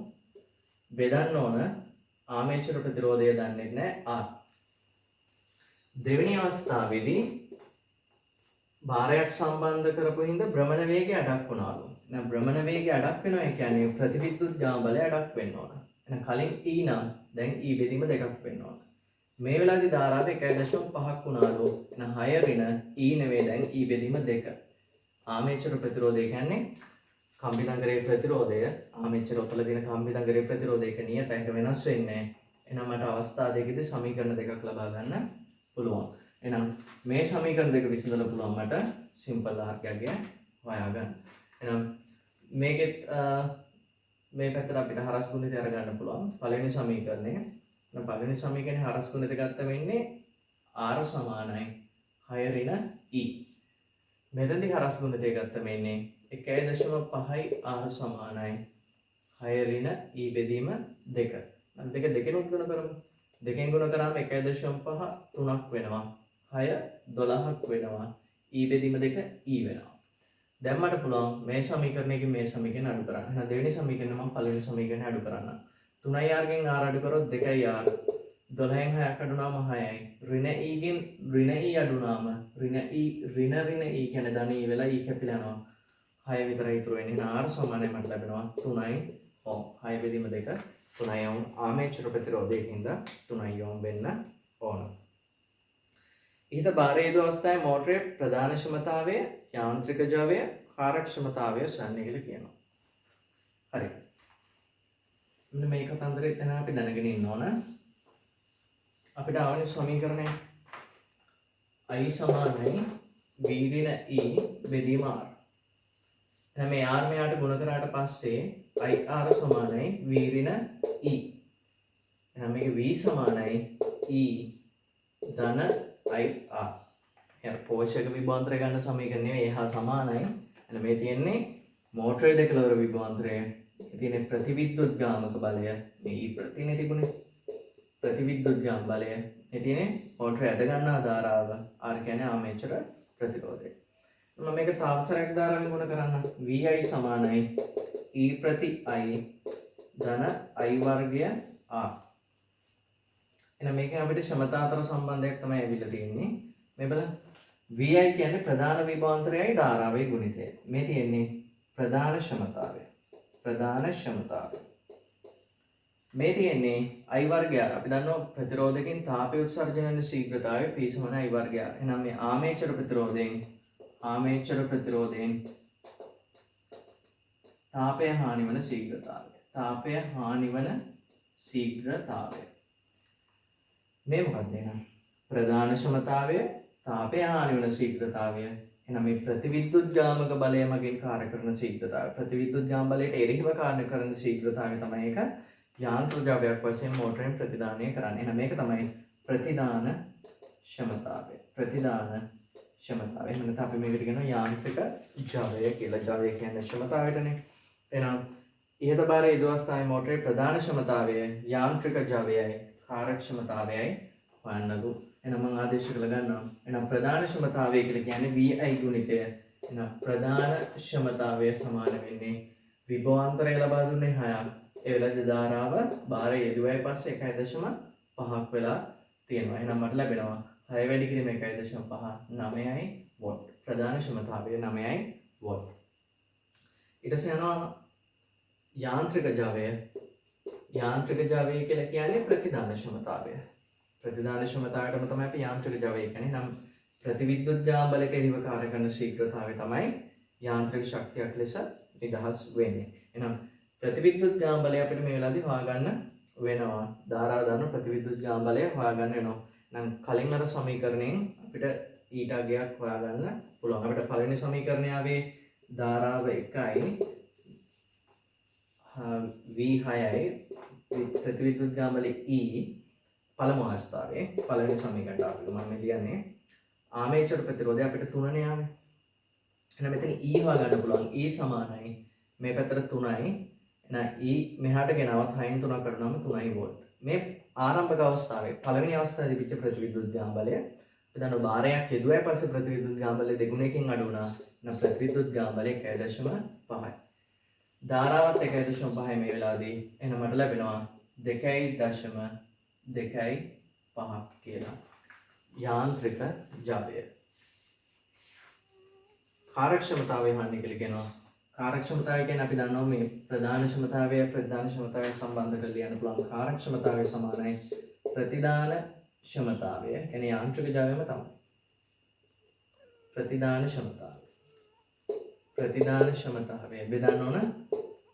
බෙදන්න ඕන ආමේචර ප්‍රතිරෝධය දන්නේ නැහැ R. දෙවෙනි අවස්ථාවේදී භාරයක් සම්බන්ධ කරපු හින්දා භ්‍රමණ වේගය අඩක් වුණාලු. එහෙනම් භ්‍රමණ වේගය අඩක් වෙනවා කියන්නේ ප්‍රතිවිද්‍යුත් ගාම්බලය අඩක් වෙන්න ඕන. එහෙනම් කලින් E නම් දැන් E බෙදීම දෙකක් වෙන්න ඕන. මේ වෙලාවේදී ධාරාව 1.5ක් වුණාලු. එහෙනම් 6 ඍණ E නෙවෙයි දැන් E බෙදීම 2. ආමේචර ප්‍රතිරෝධය කියන්නේ කම්බි දඟරේ ප්‍රතිරෝධය ආමේචර ඔතල දෙන කම්බි දඟරේ ප්‍රතිරෝධයක නියතයක වෙනස් වෙන්නේ නැහැ. එහෙනම් මට අවස්ථා දෙකකදී සමීකරණ දෙකක් ලබා ගන්න පුළුවන්. එහෙනම් මේ සමීකරණ දෙක විසඳන්න පුළුවන් මට සිම්පල් ආර්ගය හොයාගන්න. එහෙනම් මේකෙත් මේ පැත්තට අපිට හරස් ගුණිතය අරගන්න පුළුවන්. පළවෙනි සමීකරණය. එහෙනම් පළවෙනි සමීකරණේ හරස් ගුණිතය ගත්ත වෙන්නේ R සමානයි 6 ඍණ e. මෙතනදී හරස් ගුණිතය ගත්තම එන්නේ 1.5යි r සමානයි 6 ඍණ e බෙදීම 2. අපි දෙක දෙකෙනුත් ගුණ කරමු. දෙකෙන් ගුණ කරාම 1.5 3ක් වෙනවා. 6 12ක් වෙනවා. e බෙදීම 2 e වෙනවා. දැන් මට පුළුවන් මේ සමීකරණයකින් මේ සමීකරණය අඩු කරන්න. එහෙනම් දෙවෙනි සමීකරණය මම පළවෙනි සමීකරණය අඩු කරන්න. 3r ගෙන් r අඩු කරොත් 2r. 12න් 6ක් අඩුනාම 6යි. ඍණ e ගෙන් ඍණ e අඩුනාම ඍණ e කියන්නේ ධන e වෙලා e කැපිලා යනවා. 6 විතරයි ඉතුරු වෙන්නේ. එහෙනම් r සමානයි මට ලැබෙනවා 3යි ohm. 6 බෙදීම 2 3යි ohm. ආමේචර ප්‍රතිරෝධයකින්ද 3යි ohm වෙන්න ඕන. ඉහත භාර හේතු අවස්ථාවේ මෝටරේ ප්‍රධාන ක්ෂමතාවය, යාන්ත්‍රික ජවය, කාර්යක්ෂමතාවය සොයන්න කියලා කියනවා. හරි. මෙන්න මේ කතන්දරේ එතන අපි දැනගෙන ඉන්න ඕන. අපිට ආවනේ සමීකරණය I සමානයි v ඍණ e බෙදීම r. එහෙනම් මේ r මෙයාට ගුණ කරාට පස්සේ IR සමානයි v ඍණ e. එහෙනම් මේක v සමානයි e ධන IR. එහෙනම් පෝෂක විභවාන්තරය ගන්න සමීකරණය ඒ හා සමානයි. එහෙනම් මේ තියෙන්නේ මෝටරේ දෙකලවර විභවාන්තරය. තියෙන ප්‍රතිවිද්‍යුත්ගාමක බලය මේ e ප්‍රතිනේ තිබුණේ. ප්‍රතිවිද්‍යුත්ගාම බලය මේ තියෙන්නේ මෝටරේ ඇද ගන්නා ධාරාව r කියන්නේ ආමේචර ප්‍රතිරෝධය. මම මේක තාවසරයක් ධාරාවෙන් ගුණ කරන්න. vi සමානයි e ප්‍රති i ධන i වර්ගය r. එහෙනම් මේකෙන් අපිට ක්ෂමතා අතර සම්බන්ධයක් තමයි ඇවිල්ලා තියෙන්නේ. මේ බලන්න. vi කියන්නේ ප්‍රධාන විභවාන්තරයයි ධාරාවේ ගුණිතය. මේ තියෙන්නේ ප්‍රධාන ක්ෂමතාවය. ප්‍රධාන ක්ෂමතාවය. මේ තියෙන්නේ i වර්ගය r. අපි දන්නවා ප්‍රතිරෝධකෙන් තාපය උත්සර්ජන වෙන ශීඝ්‍රතාවය p සමාන i වර්ගය r. එහෙනම් මේ ආමේචර ප්‍රතිරෝධයෙන් තාපය හානි වන ශීඝ්‍රතාවය. තාපය හානි වන ශීඝ්‍රතාවය. මේ මොකක්ද එහෙනම්? ප්‍රධාන ක්ෂමතාවය, තාපය හානි වන ශීඝ්‍රතාවය. එහෙනම් මේ ප්‍රතිවිද්‍යුත්ගාමක බලය මගින් කාර්ය කරන ශීඝ්‍රතාවය. ප්‍රතිවිද්‍යුත්ගාම බලයට එරෙහිව කාර්ය කරන ශීඝ්‍රතාවය තමයි ඒක යාන්ත්‍ර ද්‍රව්‍යයක් වශයෙන් මෝටරෙන් ප්‍රතිදානය කරන්නේ. එහෙනම් මේක තමයි ප්‍රතිදාන ක්ෂමතාවය. ප්‍රතිදාන ක්ෂමතාවය. එහෙනම් නැත්නම් අපි මේකට කියනවා යාන්ත්‍රික ජවය කියලා. ජවය කියන්නේ ක්ෂමතාවයටනේ. එහෙනම් ඉහත බාර හේතු අවස්ථාවේ මෝටරේ ප්‍රධාන ක්ෂමතාවය, යාන්ත්‍රික ජවයයි, කාර්යක්ෂමතාවයයි හොයන්නකෝ. එහෙනම් මම ආදේශ කරලා ගන්නවා. එහෙනම් ප්‍රධාන ක්ෂමතාවය කියලා කියන්නේ vi ගුණිතය. එහෙනම් ප්‍රධාන ක්ෂමතාවය සමාන වෙන්නේ විභවාන්තරය ලබා දුන්නේ 6ක්. ඒ වෙලාවේ ධාරාව බාරේ යෙදුවයි පස්සේ 1.5ක් වෙලා තියෙනවා. එහෙනම් මට ලැබෙනවා 6 වැඩි කිරීම 1.5 9යි වෝල්ට්. ප්‍රධාන ක්ෂමතාවය 9යි වෝල්ට්. ඊට පස්සේ යනවා යාන්ත්‍රික ජවය. යාන්ත්‍රික ජවය කියලා කියන්නේ ප්‍රතිදාන ක්ෂමතාවය. ප්‍රතිදාන ක්ෂමතාවයටම තමයි අපි යාන්ත්‍රික ජවය කියන්නේ. නම් ප්‍රතිවිද්‍යුත්ගාම බලයට එරෙහිව කාර්ය කරන ශීඝ්‍රතාවය තමයි යාන්ත්‍රික ශක්තියක් ලෙස නිදහස් වෙන්නේ. එහෙනම් ප්‍රතිවිද්‍යුත්ගාම බලය අපිට මේ වෙලාවේදී හොයාගන්න වෙනවා. ධාරාව දාන ප්‍රතිවිද්‍යුත්ගාම බලය හොයාගන්න වෙනවා. නම් කලින් අර සමීකරණයෙන් අපිට ඊට අගයක් හොයාගන්න පුළුවන්. අපිට පළවෙනි සමීකරණය ආවේ ධාරාව 1යි v6යි ප්‍රතිවිද්‍යුත්ගාම බලය e පළමු අවස්ථාවේ පළවෙනි සමීකරණයට අපි මම කියන්නේ ආමේචර ප්‍රතිරෝධය අපිට 3නේ ආවේ. එහෙනම් මෙතන e හොයාගන්න පුළුවන්. e සමානයි මේ පැත්තට 3යි. එහෙනම් e මෙහාට ගෙනවත් 6න් 3ක් අඩුනම 3යි වෝල්ට්. මේ ආරම්භක අවස්ථාවේ පළවෙනි අවස්ථාවේ තිබිච්ච ප්‍රතිවිද්‍යුත්ගාම බලය අපි දන්නවා භාරයක් යෙදුවයි පස්සේ ප්‍රතිවිද්‍යුත්ගාම බලය දෙගුණයකින් අඩු වුණා. එහෙනම් ප්‍රතිවිද්‍යුත්ගාම බලය 1.5යි. ධාරාවත් 1.5යි මේ වෙලාවේදී. එහෙනම් මට ලැබෙනවා 2.25 කියලා යාන්ත්‍රික ජවය. කාර්යක්ෂමතාවය හොයන්න කියලා කියනවා. කාර්යක්ෂමතාවය කියන්නේ අපි දන්නවා මේ ප්‍රධාන ක්ෂමතාවය සම්බන්ධ කරලා ලියන්න පුළුවන්. කාර්යක්ෂමතාවය සමානයි ප්‍රතිදාන ක්ෂමතාවය. කියන්නේ යාන්ත්‍රික ජවයම තමයි. ප්‍රතිදාන ක්ෂමතාවය බෙදන්න ඕන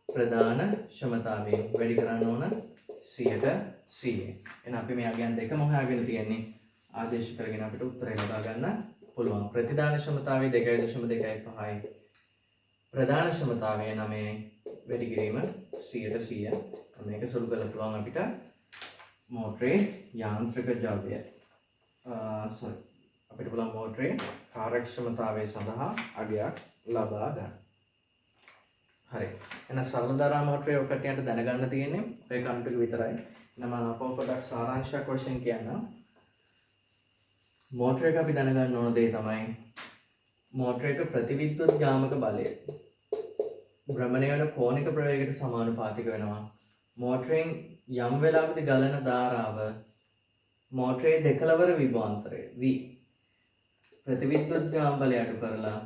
ප්‍රධාන ක්ෂමතාවය වැඩි කරන්න ඕන 100ට 100. එහෙනම් අපි මේ අගයන් දෙකම හොයාගෙන තියෙන්නේ ආදේශ කරගෙන අපිට උත්තරය ලබා ගන්න පුළුවන්. ප්‍රතිදාන ක්ෂමතාවය 2.25යි. ප්‍රධාන ක්ෂමතාවය 9යි. වැඩි කිරීම 100ට 100. මේක සුළු කරලා පුළුවන් අපිට මෝටරේ යාන්ත්‍රික ජවය අපිට පුළුවන් මෝටරේ කාර්යක්ෂමතාවය සඳහා අගයක් ලබා ගන්න. හරි. එහෙනම් සරල ධාරා මෝටරේ ඔකටට දැනගන්න තියෙන්නේ ඔය කරුණු ටික විතරයි. එහෙනම් මම අපෝ පොඩක් සාරාංශයක් වශයෙන් කියන්නම්. මෝටරේක අපි දැනගන්න ඕන දේ තමයි මෝටරේක ප්‍රතිවිද්‍යුත් ගාමක බලය භ්‍රමණය වෙන කෝණික ප්‍රවේගයට සමානුපාතික වෙනවා. මෝටරෙන් යම් වෙලාවකදී ගලන ධාරාව මෝටරේ දෙකලවර විභවාන්තරය V ප්‍රතිවිද්‍යුත් ගාම බලය අඩු කරලා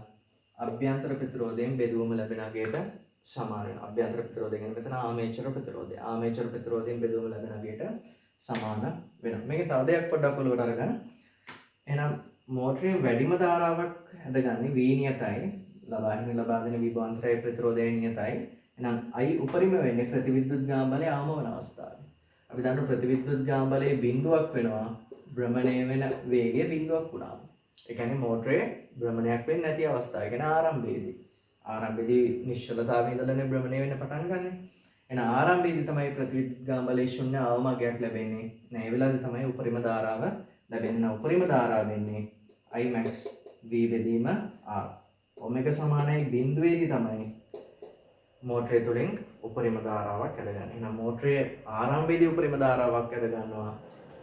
අභ්‍යන්තර ප්‍රතිරෝධයෙන් බෙදුවම ලැබෙන අගයට සමාන වෙනවා. අභ්‍යන්තර ප්‍රතිරෝධය කියන්නේ මෙතන ආමේචර ප්‍රතිරෝධය. ආමේචර ප්‍රතිරෝධයෙන් බෙදුවම ලැබෙන අගයට සමාන වෙනවා. මේකේ තව දෙයක් පොඩ්ඩක් ඔලුවට අරගන්න. එහෙනම් මෝටරේ වැඩිම ධාරාවක් හැදගන්නේ V නියතයි. ලබා දෙන විභවාන්තරයේ ප්‍රතිරෝධය නියතයි. එහෙනම් I උපරිම වෙන්නේ ප්‍රතිවිද්‍යුත් ගාම බලය ආම වන අවස්ථාවේ. අපි දන්නවා ප්‍රතිවිද්‍යුත් ගාම බලයේ බිඳුවක් වෙනවා භ්‍රමණය වෙන වේගය බිඳුවක් වුණාම. ඒ කියන්නේ මෝටරේ භ්‍රමණයක් වෙන්නේ නැති අවස්ථාව. ඒ කියන්නේ ආරම්භයේදී නිශ්චලතාවයේ ඉඳලානේ භ්‍රමණය වෙන්න පටන් ගන්නෙ. එහෙනම් ආරම්භයේදී තමයි ප්‍රතිවිද්‍යුත් ගාම බලයේ ශුන්‍ය අවමගයක් ලැබෙන්නේ. ඒ වෙලාවේ තමයි උපරිම ධාරාව ලැබෙන්නේ. උපරිම ධාරාව වෙන්නේ I max V බෙදීම R. ඔමෙගා සමානයි බිඳුවේදී තමයි මෝටරය තුළින් උපරිම ධාරාවක් ඇදගන්න. එහෙනම් මෝටරයේ ආරම්භයේදී උපරිම ධාරාවක් ඇද ගන්නවා.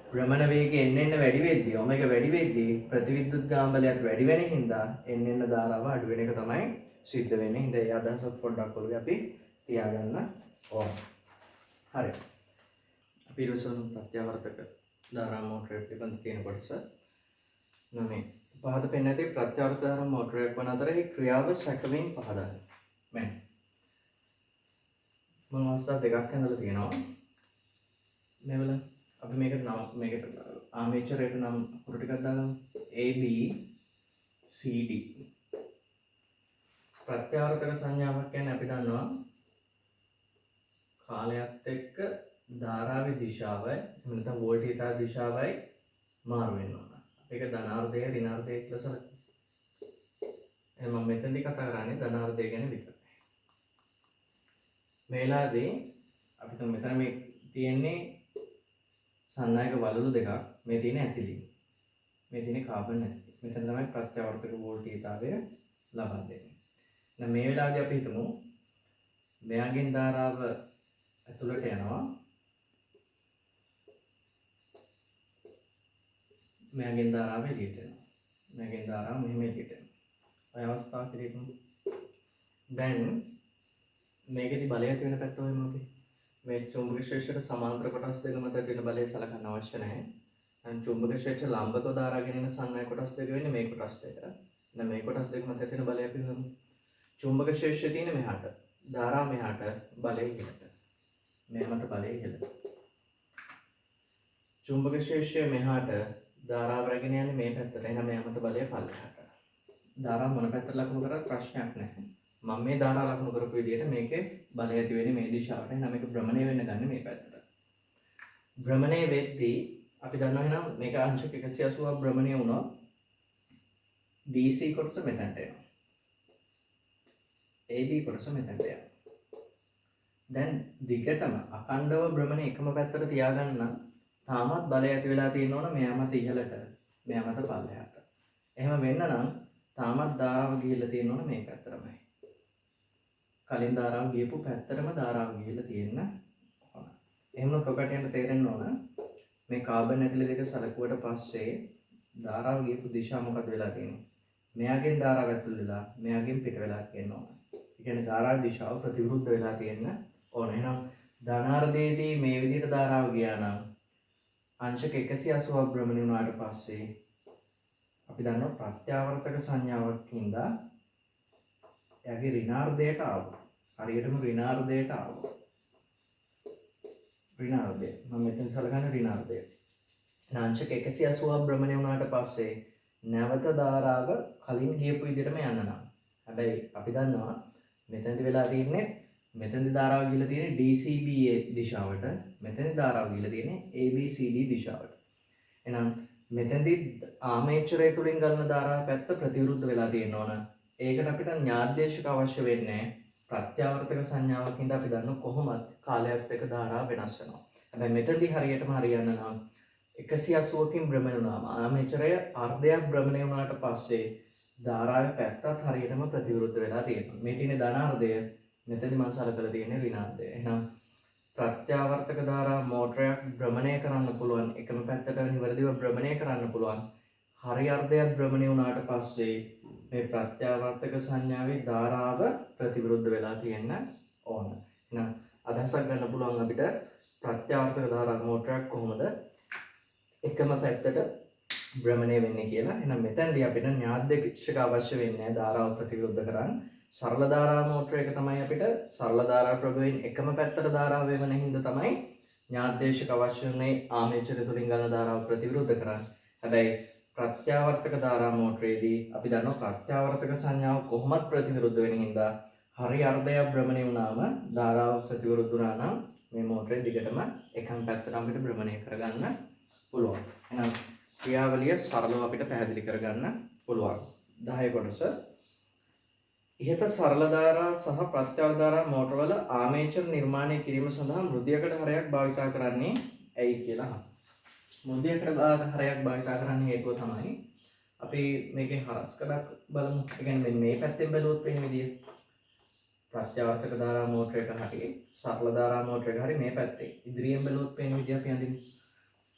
භ්‍රමණ වේගය එන්න වැඩි වෙද්දී ඔමෙගා වැඩි වෙද්දී ප්‍රතිවිද්‍යුත් ගාම බලයත් වැඩි වෙන හින්දා එන්න ධාරාව අඩු වෙන එක තමයි සිද්ධ වෙන්නේ. හින්දා ඒ අදහස පොඩ්ඩක් ඔළුවේ අපි තියාගන්න ඕන. හරි. අපි ඊළඟ ප්‍රත්‍යවර්තක ධාරා මෝටරය පිළිබඳ තියෙන කොටස නමේ පහද පෙන්න ඇති ප්‍රත්‍යවර්තක ධාරා මෝටරයක් වන අතර ඒ ක්‍රියාව සැකමින් පහදන්න. මෙන්න මම අවස්ථා දෙකක් හඳලා තියෙනවා. මේවල අපි මේකට ආමේචරයට නම් හුරු ටිකක් දාගමු. AB CD ප්‍රත්‍යවර්තක සංඥාවක් කියන්නේ අපි දන්නවා කාලයත් එක්ක ධාරාවේ දිශාවයි නැත්නම් වෝල්ටීයතා දිශාවයි මාරු වෙනවා. ඒක ධනාර්ධය ඍණාර්ධය කියලා සලකනවා. එහෙනම් මම මෙතනදී කතා කරන්නේ ධනාර්ධය ගැන විතරයි. මේලාදී අපි තුන් මෙතන මේ තියෙන්නේ සන්නායක වලලු දෙකක්. මේ තියෙන ඇතිලි. මේ තියෙන කාබන් ඇතිලි. මෙතන තමයි ප්‍රත්‍යවර්තක වෝල්ටීයතාවය ලබා දෙන්නේ. දැන් මේ වෙලාවේදී අපි හිතමු මෙයාගෙන් ධාරාව ඇතුළට යනවා. මෙයාගෙන් ධාරාව එළියට එනවා. මෙයාගෙන් ධාරාව මෙහෙම එළියට එනවා. ඔය අවස්ථාවකදී හිතමු දැන් මේකෙදි බලය ඇති වෙන පැත්ත ඔයම අපි මේ චුම්බක ක්ෂේත්‍රයට සමාන්තර කොටස් දෙක මත ඇති වෙන බලය සලකන්න අවශ්‍ය නැහැ. දැන් චුම්බක ක්ෂේත්‍ර ලම්බකව ධාරාගෙන එන සන්නායක කොටස් දෙක වෙන්නේ මේ කොටස් දෙක. දැන් මේ කොටස් දෙක මත ඇති වෙන බලය අපි හිතමු. චුම්බක ක්ෂේත්‍රයේ තියෙන මෙහාට ධාරාව මෙහාට බලය ඉහළට. මේ මත බලය ඉහළට. චුම්බක ක්ෂේත්‍රයේ මෙහාට ධාරාව රැගෙන යන්නේ මේ පැත්තට. එහෙනම් මේ මත බලය පල්ලෙහාට. ධාරාව මොන පැත්තට ලකුණු කරත් ප්‍රශ්නයක් නැහැ. මම මේ ධාරා ලකුණු කරපු විදිහට මේකේ බලය ඇති වෙන්නේ මේ දිශාවට. එහෙනම් මේක භ්‍රමණය වෙන්න ගන්න මේ පැත්තට. භ්‍රමණය වෙද්දී අපි දන්නවා එහෙනම් මේක අංශක 180ක් භ්‍රමණය වුණා. DC කොටස මෙතනට එනවා. AB කොටස මෙතනට යනවා. දැන් දිගටම අඛණ්ඩව භ්‍රමණය එකම පැත්තට තියාගන්න නම් තාමත් බලය ඇති වෙලා තියෙන්න ඕන මෙයා මත ඉහළට, මෙයා මත පල්ලෙහාට. එහෙම වෙන්න නම් තාමත් ධාරාව ගිහිල්ලා තියෙන්න ඕන මේ පැත්තටමයි. කලින් ධාරාව ගියපු පැත්තටම ධාරාව ගිහිල්ලා තියෙන්න ඕන. එහෙම ඔකට යන තේරෙන්න ඕන මේ කාබන් ඇතිලි දෙක සලකුවට පස්සේ ධාරාව ගියපු දිශාව මොකද වෙලා තියෙන්නේ? මෙයාගෙන් ධාරාව ඇතුල් වෙලා මෙයාගෙන් පිට වෙලා තියෙන්න ඕන. ඒ කියන්නේ ධාරාව දිශාව ප්‍රතිවිරුද්ධ වෙලා තියෙන්න ඕන. එහෙනම් ධනාර්ධයේදී මේ විදිහට ධාරාව ගියා නම් අංශක 180ක් භ්‍රමණය වුණාට පස්සේ අපි දන්නවා ප්‍රත්‍යාවර්තක සංඥාවක් හින්දා එයාගේ ඍණාර්ධයට ආවා. හරියටම ඍණාර්ධයට ආවා. ඍණාර්ධය. මම මෙතන සලකන්නේ ඍණාර්ධය. අංශක 180ක් භ්‍රමණය වුණාට පස්සේ නැවත ධාරාව කලින් ගියපු විදිහටම යන්න නම්. හැබැයි අපි දන්නවා මෙතනදි වෙලා තියෙන්නේ මෙතනදි ධාරාව ගිහලා තියෙන්නේ DCBA දිශාවට. මෙතනදි ධාරාව ගිහලා තියෙන්නේ ABCD දිශාවට. එහෙනම් මෙතනදි ආමේචරය තුලින් ගලන ධාරාව පැත්ත ප්‍රතිවිරුද්ධ වෙලා තියෙන්න ඕන. ඒකට අපිට ඥාද්දේශක අවශ්‍ය වෙන්නේ ප්‍රත්‍යාවර්තක සංඥාවකින්ද අපි දන්න කොහොමද කාලයත් එක්ක ධාරාව වෙනස් වෙනවා. හැබැයි මෙතනදී හරියටම හරියන්න නම් 180කින් භ්‍රමණය වුණාම ආමේචරය අර්ධයක් භ්‍රමණය වුණාට පස්සේ ධාරාවේ පැත්තත් හරියටම ප්‍රතිවිරුද්ධ වෙලා තියෙනවා. මේ තියෙන ධනාර්ධය, මෙතනදි මම සලකලා තියෙන්නේ ඍණාර්ධය. එහෙනම් ප්‍රත්‍යාවර්තක ධාරා මෝටරයක් භ්‍රමණය කරන්න පුළුවන්, එකම පැත්තට නිවැරදිව භ්‍රමණය කරන්න පුළුවන්. හරි අර්ධයක් භ්‍රමණය වුණාට පස්සේ මේ ප්‍රත්‍යාවර්තක සංඥාවේ ධාරාව ප්‍රතිවිරුද්ධ වෙලා තියෙන්න ඕන. එහෙනම් අදහසක් ගන්න පුළුවන් අපිට ප්‍රත්‍යාවර්තක ධාරා මෝටරයක් කොහොමද එකම පැත්තට භ්‍රමණය වෙන්නේ කියලා. එහෙනම් මෙතනදී අපිට න්‍යායදේශක අවශ්‍ය වෙන්නේ ධාරාව ප්‍රතිවිරුද්ධ කරන්න. සරල ධාරා මෝටර එක තමයි අපිට සරල ධාරා ප්‍රභවයෙන් එකම පැත්තට ධාරාව වෙන හින්දා තමයි න්‍යායදේශක අවශ්‍ය වෙන්නේ ආමේචරය තුලින් ගන්න ධාරාව ප්‍රතිවිරුද්ධ කරන්න. හැබැයි ප්‍රත්‍යාවර්තක ධාරා මෝටරේදී අපි දන්නවා ප්‍රත්‍යාවර්තක සංඥාව කොහොමත් ප්‍රතිවිරුද්ධ වෙන හින්දා හරි අර්ධයක් භ්‍රමණය වුණාම ධාරාව ප්‍රතිවිරුද්ධ වුණා නම් මේ මෝටරේ දිගටම එකම පැත්තට අපිට භ්‍රමණය කරගන්න පුළුවන්. එහෙනම් ක්‍රියාවලිය සරලව අපිට පැහැදිලි කරගන්න පුළුවන්. 10 කොටස. ඉහත සරල ධාරා සහ ප්‍රත්‍යාවර්තක ධාරා මෝටරවල ආමේචර නිර්මාණය කිරීම සඳහා මෘදියකඩ හරයක් භාවිතා කරන්නේ ඇයි කියලා. මෘදියකඩ හරයක් භාවිතා කරන්න හේතුව තමයි අපි මේකේ හරස්කඩක් බලමු. ඒ කියන්නේ මේ පැත්තෙන් බැලුවොත් වෙන විදිය. ප්‍රත්‍යාවර්තක ධාරා මෝටර එක හරිය සරල ධාරා මෝටර එක හරිය මේ පැත්තේ. ඉදිරියෙන් බැලුවොත් වෙන විදිය අපි අඳින්න.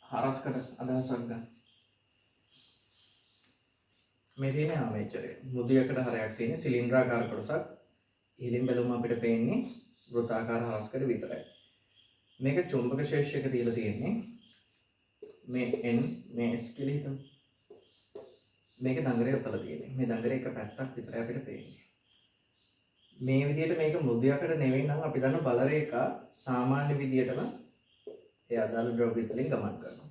හරස්කඩ අදහසක් ගන්න. මේ තියෙන ආමේචරය. මෘදියකඩ හරයක් තියෙන සිලින්ඩ්‍රාකාර කොටසක්. ඉහළින් බැලුවම අපිට පේන්නේ වෘත්තාකාර හරස්කඩ විතරයි. මේක චුම්බක ශේෂ්ත්‍රයක තියලා තියෙන්නේ මේ N මේ S කියලා හිතමු. මේක දඟලේ උතලා තියෙන්නේ. මේ දඟලේ එක පැත්තක් විතරයි අපිට පේන්නේ. මේ විදිහට මේක මෘදියකඩ නෙවෙයි නම් අපි දන්න බල රේඛා සාමාන්‍ය විදිහටම ඒ අදාළ ද්‍රව්‍ය වලින් ගමන් කරනවා.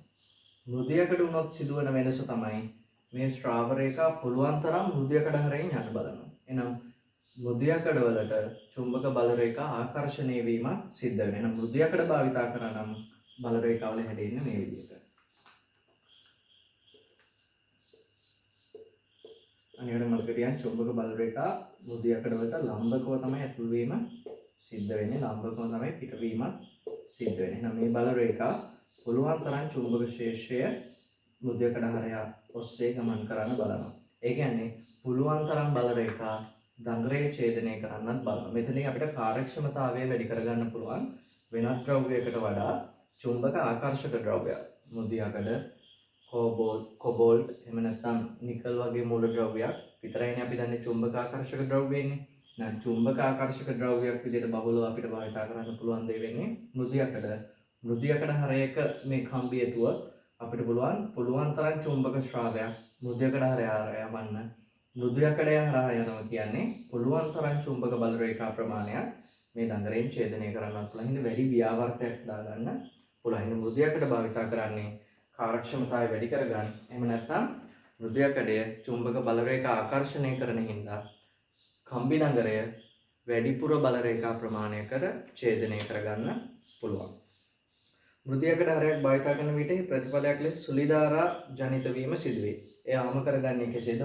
මෘදියකඩ වුණොත් සිදුවන වෙනස තමයි මේ ශ්‍රාව රේඛා පුළුවන් තරම් මෘදියකඩ හරයෙන් යන්න බලනවා. එහෙනම් මෘදියකඩ වලට චුම්බක බල රේඛා ආකර්ෂණය වීම සිද්ධ වෙනවා. එහෙනම් මෘදියකඩ භාවිතා කරා නම් බල රේඛාවල හැදෙන්නේ මේ විදිහට. අනිවාර්යයෙන්ම මතක තියාගන්න චුම්බක බල රේඛා මෘදියකඩ වලට ලම්බකව තමයි ඇතුල් වීම සිද්ධ වෙන්නේ. ලම්බකව තමයි පිටවීම සිද්ධ වෙන්නේ. එහෙනම් මේ බල රේඛා පුළුවන් තරම් චුම්බක ශේෂ්ත්‍රය මෘදියකඩ හරය ඔස්සේ ගමන් කරන්න බලනවා. ඒ කියන්නේ පුළුවන් තරම් බල රේඛා දඟලේ ඡේදනය කරන්නත් බලනවා. මෙතනින් අපිට කාර්යක්ෂමතාවය වැඩි කරගන්න පුළුවන් වෙනත් ද්‍රව්‍යයකට වඩා චුම්බක ආකර්ෂක ද්‍රව්‍ය. මෘදියකඩ කොබෝල්ට් එහෙම නැත්නම් නිකල් වගේ මූල ද්‍රව්‍යයක් විතරයිනේ අපි දන්නේ චුම්බක ආකර්ෂක ද්‍රව්‍යන්නේ. නැත්නම් චුම්බක ආකර්ෂක ද්‍රව්‍යයක් විදිහට බහුලව අපිට භාවිත කරන්න පුළුවන් දේ වෙන්නේ මෘදියකඩ. මෘදියකඩ හරයක මේ කම්බිය තුව අපිට පුළුවන් තරම් චුම්බක ශ්‍රාවයක් මෘදියකඩ හරය යවන්න. මෘදියකඩය හරහා යනවා කියන්නේ පුළුවන් තරම් චුම්බක බල රේඛා ප්‍රමාණයක් මේ දඟලෙන් ඡේදනය කරන්නත් පුළුවන්. හින්දා වැඩි ව්‍යාවර්තයක් දාගන්න පුළුවන්. ඉතින් මෘදියකඩ භාවිත කරන්නේ කාර්යක්ෂමතාවය වැඩි කරගන්න. එහෙම නැත්නම් මෘදියකඩය චුම්බක බල රේඛා ආකර්ෂණය කරන හින්දා කම්බි දඟලය වැඩිපුර බල රේඛා ප්‍රමාණයකට ඡේදනය කරගන්න පුළුවන්. මෘදියකඩ හරයක් භාවිත කරන විට ප්‍රතිඵලයක් ලෙස සුලි ධාරා ජනිත වීම සිදුවේ. ඒ ආම කරගන්නේ කෙසේද?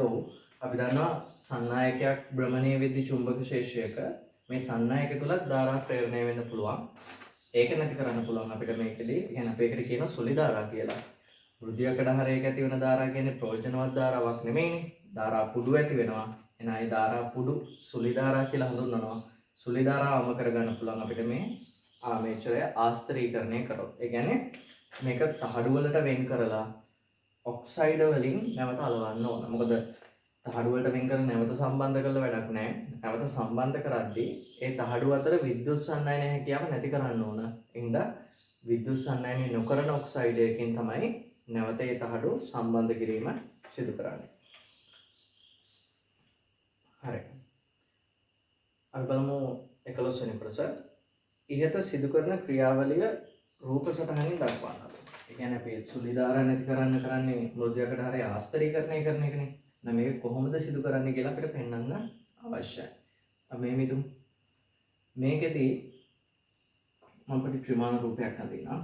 අපි දන්නවා සන්නායකයක් භ්‍රමණය වෙද්දී චුම්බක ශේෂ්ත්‍රයක මේ සන්නායක තුලත් ධාරා ප්‍රේරණය වෙන්න පුළුවන්. ඒක නැති කරන්න පුළුවන් අපිට මේකදී. يعني අපි ඒකට කියනවා සුලි ධාරා කියලා. මෘදියකඩ හරයක ඇති වෙන ධාරා කියන්නේ ප්‍රයෝජනවත් ධාරාවක් නෙමෙයිනේ. ධාරා පුඩු ඇති වෙනවා. එහෙනම් ඒ ධාරා පුඩු සුලි ධාරා කියලා හඳුන්වනවා. සුලි ධාරා ආම කරගන්න පුළුවන් අපිට මේ ආමේචරය ආස්තරීකරණය කරොත්. ඒ කියන්නේ මේක තහඩු වලට වෙන් කරලා ඔක්සයිඩ් වලින් නැවත අලවන්න ඕන. මොකද තහඩු වලට වෙන් කරලා නැවත සම්බන්ධ කරලා වැඩක් නැහැ. නැවත සම්බන්ධ කරද්දී ඒ තහඩු අතර විද්‍යුත් සන්නායන හැකියාව නැති කරන්න ඕන. එහෙනම් විද්‍යුත් සන්නායනය නොකරන ඔක්සයිඩ් එකකින් තමයි නැවත ඒ තහඩු සම්බන්ධ කිරීම සිදු කරන්නේ. හරි. අපි බලමු 11 වෙනි කොටස. ඉහත සිදු කරන ක්‍රියාවලිය රූප සටහනින් දක්වන්න. ඒ කියන්නේ අපි සුලි ධාරා නැති කරන්න කරන්නේ මෘදියකඩ හරය ආස්තරීකරණය කරන එකනේ. නම් මේක කොහොමද සිදු කරන්නේ කියලා අපිට පෙන්වන්න අවශ්‍යයි. අපි මේ මිදුම් මේකෙදී මම පොඩි ත්‍රිමාන රූපයක් හදිනවා.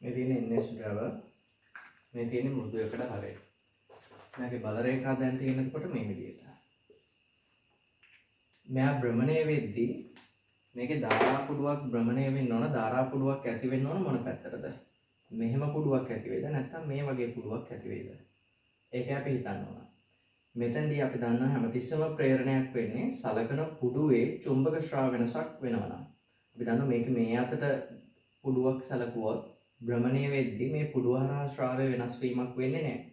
මේ තියෙන NS ද්‍රව මේ තියෙන මෘදු යකඩ හරය. මෙයාගේ බල රේඛා දැන් තියෙනකොට මේ විදිහට. මෙයා භ්‍රමණය වෙද්දී මේකේ ධාරා කුඩුවක් භ්‍රමණය වෙන්න ඕන. ධාරා කුඩුවක් ඇති වෙන්න ඕන මොන පැත්තටද? මෙහෙම කුඩුවක් ඇති වේද නැත්නම් මේ වගේ කුඩුවක් ඇති වේද? ඒක අපි හිතන්න ඕන. මෙතෙන්දී අපි දන්නවා හැමතිස්සම ප්‍රේරණයක් වෙන්නේ සලකන කුඩුවේ චුම්බක ශ්‍රාව වෙනසක් වෙනවා නම්. අපි දන්නවා මේක මේ අතට කුඩුවක් සලකුවොත් භ්‍රමණය වෙද්දී මේ කුඩුව හරහා ශ්‍රාවය වෙනස් වීමක් වෙන්නේ නැහැ.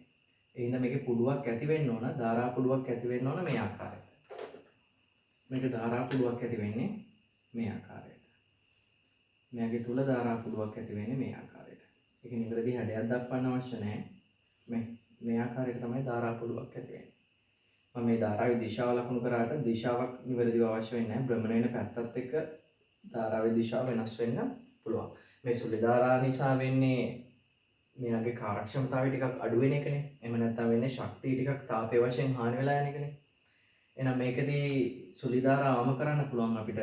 ඒ හින්දා මේකේ කුඩුවක් ඇති වෙන්න ඕන. ධාරා කුඩුවක් ඇති වෙන්න ඕන මේ ආකාරයට. මේක ධාරා කුඩුවක් ඇති වෙන්නේ මේ ආකාරයට. මෙයාගේ තුල ධාරා කුඩුවක් ඇති වෙන්නේ මේ ආකාරයට. ඒක නිවැරදි හැඩයක් දක්වන්න අවශ්‍ය නැහැ. මේ ආකාරයට තමයි ධාරා කුඩුවක් ඇති වෙන්නේ. මම මේ ධාරාවේ දිශාව ලකුණු කරාට දිශාවක් නිවැරදිව අවශ්‍ය වෙන්නේ නැහැ. භ්‍රමණය වෙන පැත්තත් එක්ක ධාරාවේ දිශාව වෙනස් වෙන්න පුළුවන්. මේ සුළි ධාරා නිසා වෙන්නේ මෙයාගේ කාර්යක්ෂමතාවය ටිකක් අඩු වෙන එකනේ. එහෙම නැත්නම් වෙන්නේ ශක්තිය ටිකක් තාපය වශයෙන් හානි වෙලා යන එකනේ. එහෙනම් මේකදී සුළි ධාරාවම කරන්න පුළුවන් අපිට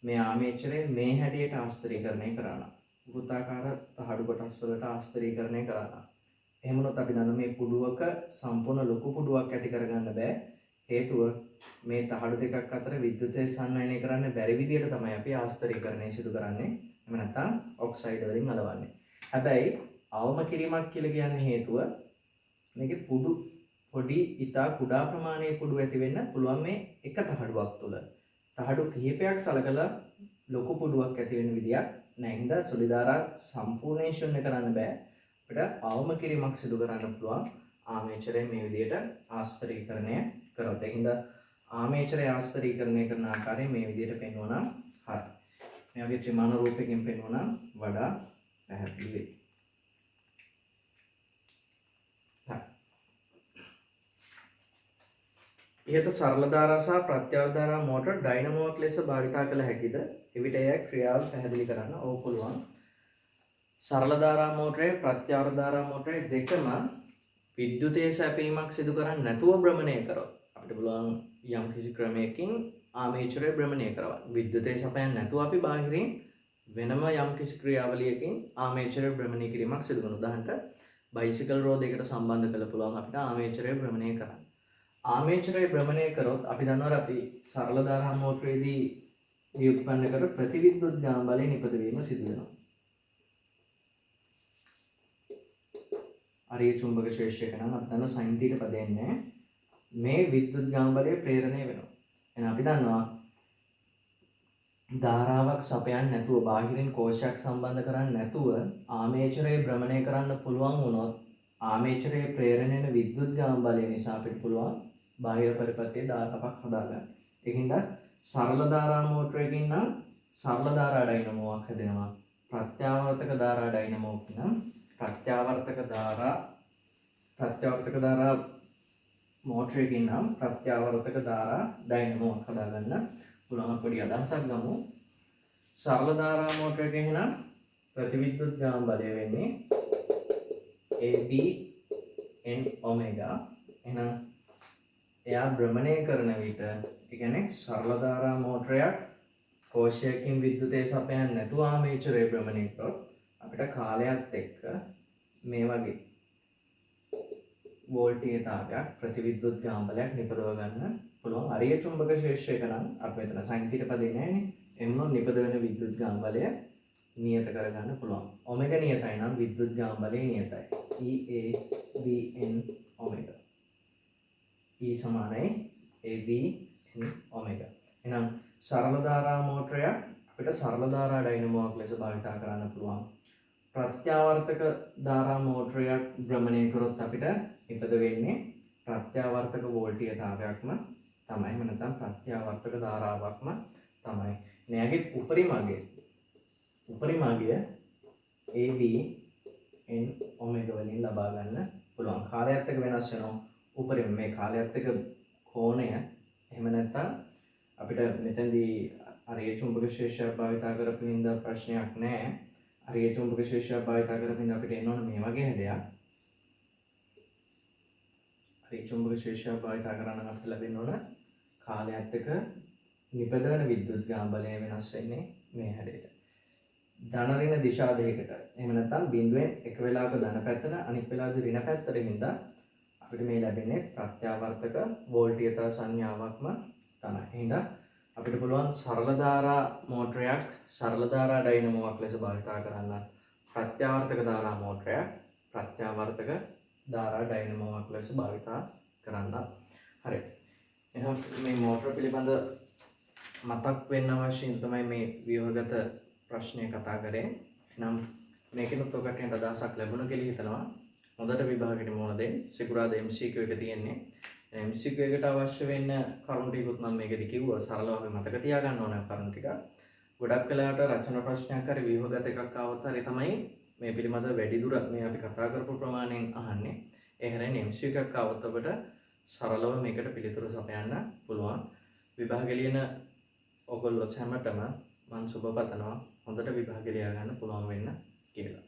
මේ ආමේචරය මේ හැඩයට ආස්තරීකරණය කරන්න. වෘත්තාකාර තහඩු කොටස් වලට ආස්තරීකරණය කරන්න. එහෙම වුණොත් අපි දන්නවා මේ කුඩුවක සම්පූර්ණ ලොකු කුඩුවක් ඇති කරගන්න බෑ. හේතුව මේ තහඩු දෙකක් අතර විද්‍යුතය සංවහනය කරන්න බැරි විදියට තමයි අපි ආස්තරීකරණය සිදු කරන්නේ. එහෙම නැත්නම් ඔක්සයිඩ් වලින් අලවන්නේ. හැබැයි අවම කිරීමක් කියලා කියන්නේ හේතුව මේකේ පොඩි ඉතා කුඩා ප්‍රමාණයේ කුඩු ඇති වෙන්න පුළුවන් මේ එක තහඩුවක් තුළ. තහඩු කිහිපයක් සලකලා ලොකු කුඩුවක් ඇති වෙන විදියක් නැහැ. හින්දා සුළි ධාරා සම්පූර්ණයෙන් ශුන්‍ය කරන්න බෑ. අපිට අවම කිරීමක් සිදු කරන්න පුළුවන් ආමේචරය මේ විදියට ආස්තරීකරණය කරොත්. ඒ හින්දා ආමේචරය ආස්තරීකරණය කරන ආකාරය මේ විදියට පෙන්වනවා. හරි. මේ වගේ ත්‍රිමාන රූපයකින් පෙන්වනවා වඩා පැහැදිලි වෙයි. ඉහත සරල ධාරා සහ ප්‍රත්‍යවර්ත ධාරා මෝටර ඩයිනමෝවක් ලෙස භාවිත කළ හැකිද? එවිට එය ක්‍රියාව පැහැදිලි කරන්න. ඔව් පුළුවන්. සරල ධාරා මෝටරේ ප්‍රත්‍යවර්ත ධාරා මෝටරේ දෙකම විද්‍යුතයේ සැපීමක් සිදු කරන්නේ නැතුව භ්‍රමණය කරොත් අපිට පුළුවන් යම් කිසි ක්‍රමයකින් ආමේචරය භ්‍රමණය කරවන්න. විද්‍යුතයේ සපයන්නේ නැතුව අපි බාහිරින් වෙනම යම් කිසි ක්‍රියාවලියකින් ආමේචරය භ්‍රමණය කිරීමක් සිදු කරනවා. උදාහරණයක් බයිසිකල් රෝදයකට සම්බන්ධ කරලා පුළුවන් අපිට ආමේචරය භ්‍රමණය කරන්න. ආමේචරය භ්‍රමණය කරොත් අපි දන්නවා අපි සරල ධාරා මෝටරේදී ව්‍යුත්පන්න කර ප්‍රතිවිද්‍යුත් ගාම බලය නිපදවීම සිදු වෙනවා. අරිය චුම්බක ශ්‍රේෂ්ඨයක නම් අපි දන්නවා sin θ පදයෙන් මේ විද්‍යුත් ගාම බලය ප්‍රේරණය වෙනවා. එහෙනම් අපි දන්නවා ධාරාවක් සපයන්නේ නැතුව බාහිරින් කෝෂයක් සම්බන්ධ කරන්නේ නැතුව ආමේචරය භ්‍රමණය කරන්න පුළුවන් වුණොත් ආමේචරයේ ප්‍රේරණය වෙන විද්‍යුත් ගාම බලය නිසා අපිට පුළුවන් බාහිර පරිපථයේ ධාරාවක් හදාගන්න. ඒකින්ද සරල ධාරා මෝටරයකින් නම් සරල ධාරා ඩයිනමෝවක් හැදෙනවා. ප්‍රත්‍යාවර්තක ධාරා ඩයිනමෝකින් නම් ප්‍රත්‍යාවර්තක ධාරා මෝටරයකින් නම් ප්‍රත්‍යාවර්තක ධාරා ඩයිනමෝවක් හදාගන්න පුළුවන්. පොඩි අදහසක් ගමු. සරල ධාරා මෝටරයකින් නම් ප්‍රතිවිද්‍යුත් ගාම බලය වෙන්නේ ABN omega. එහෙනම් එයා භ්‍රමණය කරන විට ඒ කියන්නේ සරල ධාරා මෝටරයක් කෝෂයකින් විද්‍යුතය සපයන්නේ නැතුව ආමේචරය භ්‍රමණය කරොත් අපිට කාලයත් එක්ක මේ වගේ වෝල්ටීයතාවයක් ප්‍රතිවිද්‍යුත් ගාම බලයක් නිපදව ගන්න පුළුවන්. අරිය චුම්බක ශ්‍රේෂ්ඨයක නම් අපි මෙතන sin θ පදේ නැහැනේ. එමුණොත් නිපද වෙන විද්‍යුත් ගාම බලය නියත කරගන්න පුළුවන්. ඔමෙගා නියතයි නම් විද්‍යුත් ගාම බලය නියතයි. EABN omega. E සමානයි ABN omega. එහෙනම් සරල ධාරා මෝටරයක් අපිට සරල ධාරා ඩයිනමෝවක් ලෙස භාවිත කරන්න පුළුවන්. ප්‍රත්‍යාවර්තක ධාරා මෝටරයක් භ්‍රමණය කරොත් අපිට ඉපද වෙන්නේ ප්‍රත්‍යාවර්තක වෝල්ටීයතාවයක්ම තමයි. එහෙම නැත්නම් ප්‍රත්‍යාවර්තක ධාරාවක්ම තමයි. මෙයාගේ උපරිමාගය ABN omega වලින් ලබා ගන්න පුළුවන්. කාලයත් එක්ක වෙනස් වෙනවා. උපරිම මේ කාලයත් එක්ක කෝණය එහෙම නැත්නම් අපිට මෙතෙන්දී අරිය චුම්බක ශ්‍රේෂ්ඨය භාවිත කරපු හින්දා ප්‍රශ්නයක් නැහැ. අරිය චුම්බක ශ්‍රේෂ්ඨය භාවිත කරපු හින්දා අපිට එන්න ඕන මේ වගේ හැඩයක්. අරිය චුම්බක ශ්‍රේෂ්ඨය භාවිත කරන අපිට ලැබෙන්න ඕන කාලයත් එක්ක නිපදවන විද්‍යුත් ගාම බලය වෙනස් වෙන්නේ මේ හැඩයට. ධන ඍණ දිශා දෙකකට. එහෙම නැත්නම් බිඳුවෙන් එක වෙලාවක ධන පැත්තට අනිත් වෙලාවක ඍණ පැත්තට හින්දා අපිට මේ ලැබෙන්නේ ප්‍රත්‍යාවර්තක වෝල්ටීයතා සංඥාවක්ම තමයි. එහෙනම් අපිට පුළුවන් සරල ධාරා මෝටරයක් සරල ධාරා ඩයිනමෝවක් ලෙස භාවිතා කරන්න. ප්‍රත්‍යාවර්තක ධාරා මෝටරයක් ප්‍රත්‍යාවර්තක ධාරා ඩයිනමෝවක් ලෙස භාවිතා කරන්න. හරි. එහෙනම් මේ මෝටර පිළිබඳ මතක් වෙන්න අවශ්‍ය තමයි මේ ව්‍යුහගත ප්‍රශ්නය කතා කරේ. නම් මේකෙනුත් ඔකට අදහසක් ලැබුණ කියලා හිතනවා. හොඳට විභාගෙට මුහුණ දෙන්න. සිකුරාදා MCQ එක තියෙන්නේ. MCQ එකට අවශ්‍ය වෙන්න කරුණු ටිකකුත් මම මේකදී කිව්වා. සරලව මතක තියාගන්න ඕන කරුණු ටික. ගොඩක් වෙලාවට රචන ප්‍රශ්නයක් හරි ව්‍යුහගත එකක් ආවොත් හරි තමයි මේ පිළිබඳව වැඩි දුර මේ අපි කතා කරපු ප්‍රමාණයෙන් අහන්නේ. ඒ හැරෙන්නේ MCQ එකක් ආවොත් අපිට සරලව මේකට පිළිතුරු සපයන්න පුළුවන්. විභාගෙ ලියන ඔයගොල්ලෝ හැමතෙම මම සුබ පතනවා හොඳට විභාගෙ ලියා ගන්න පුළුවන් වෙන්න කියලා.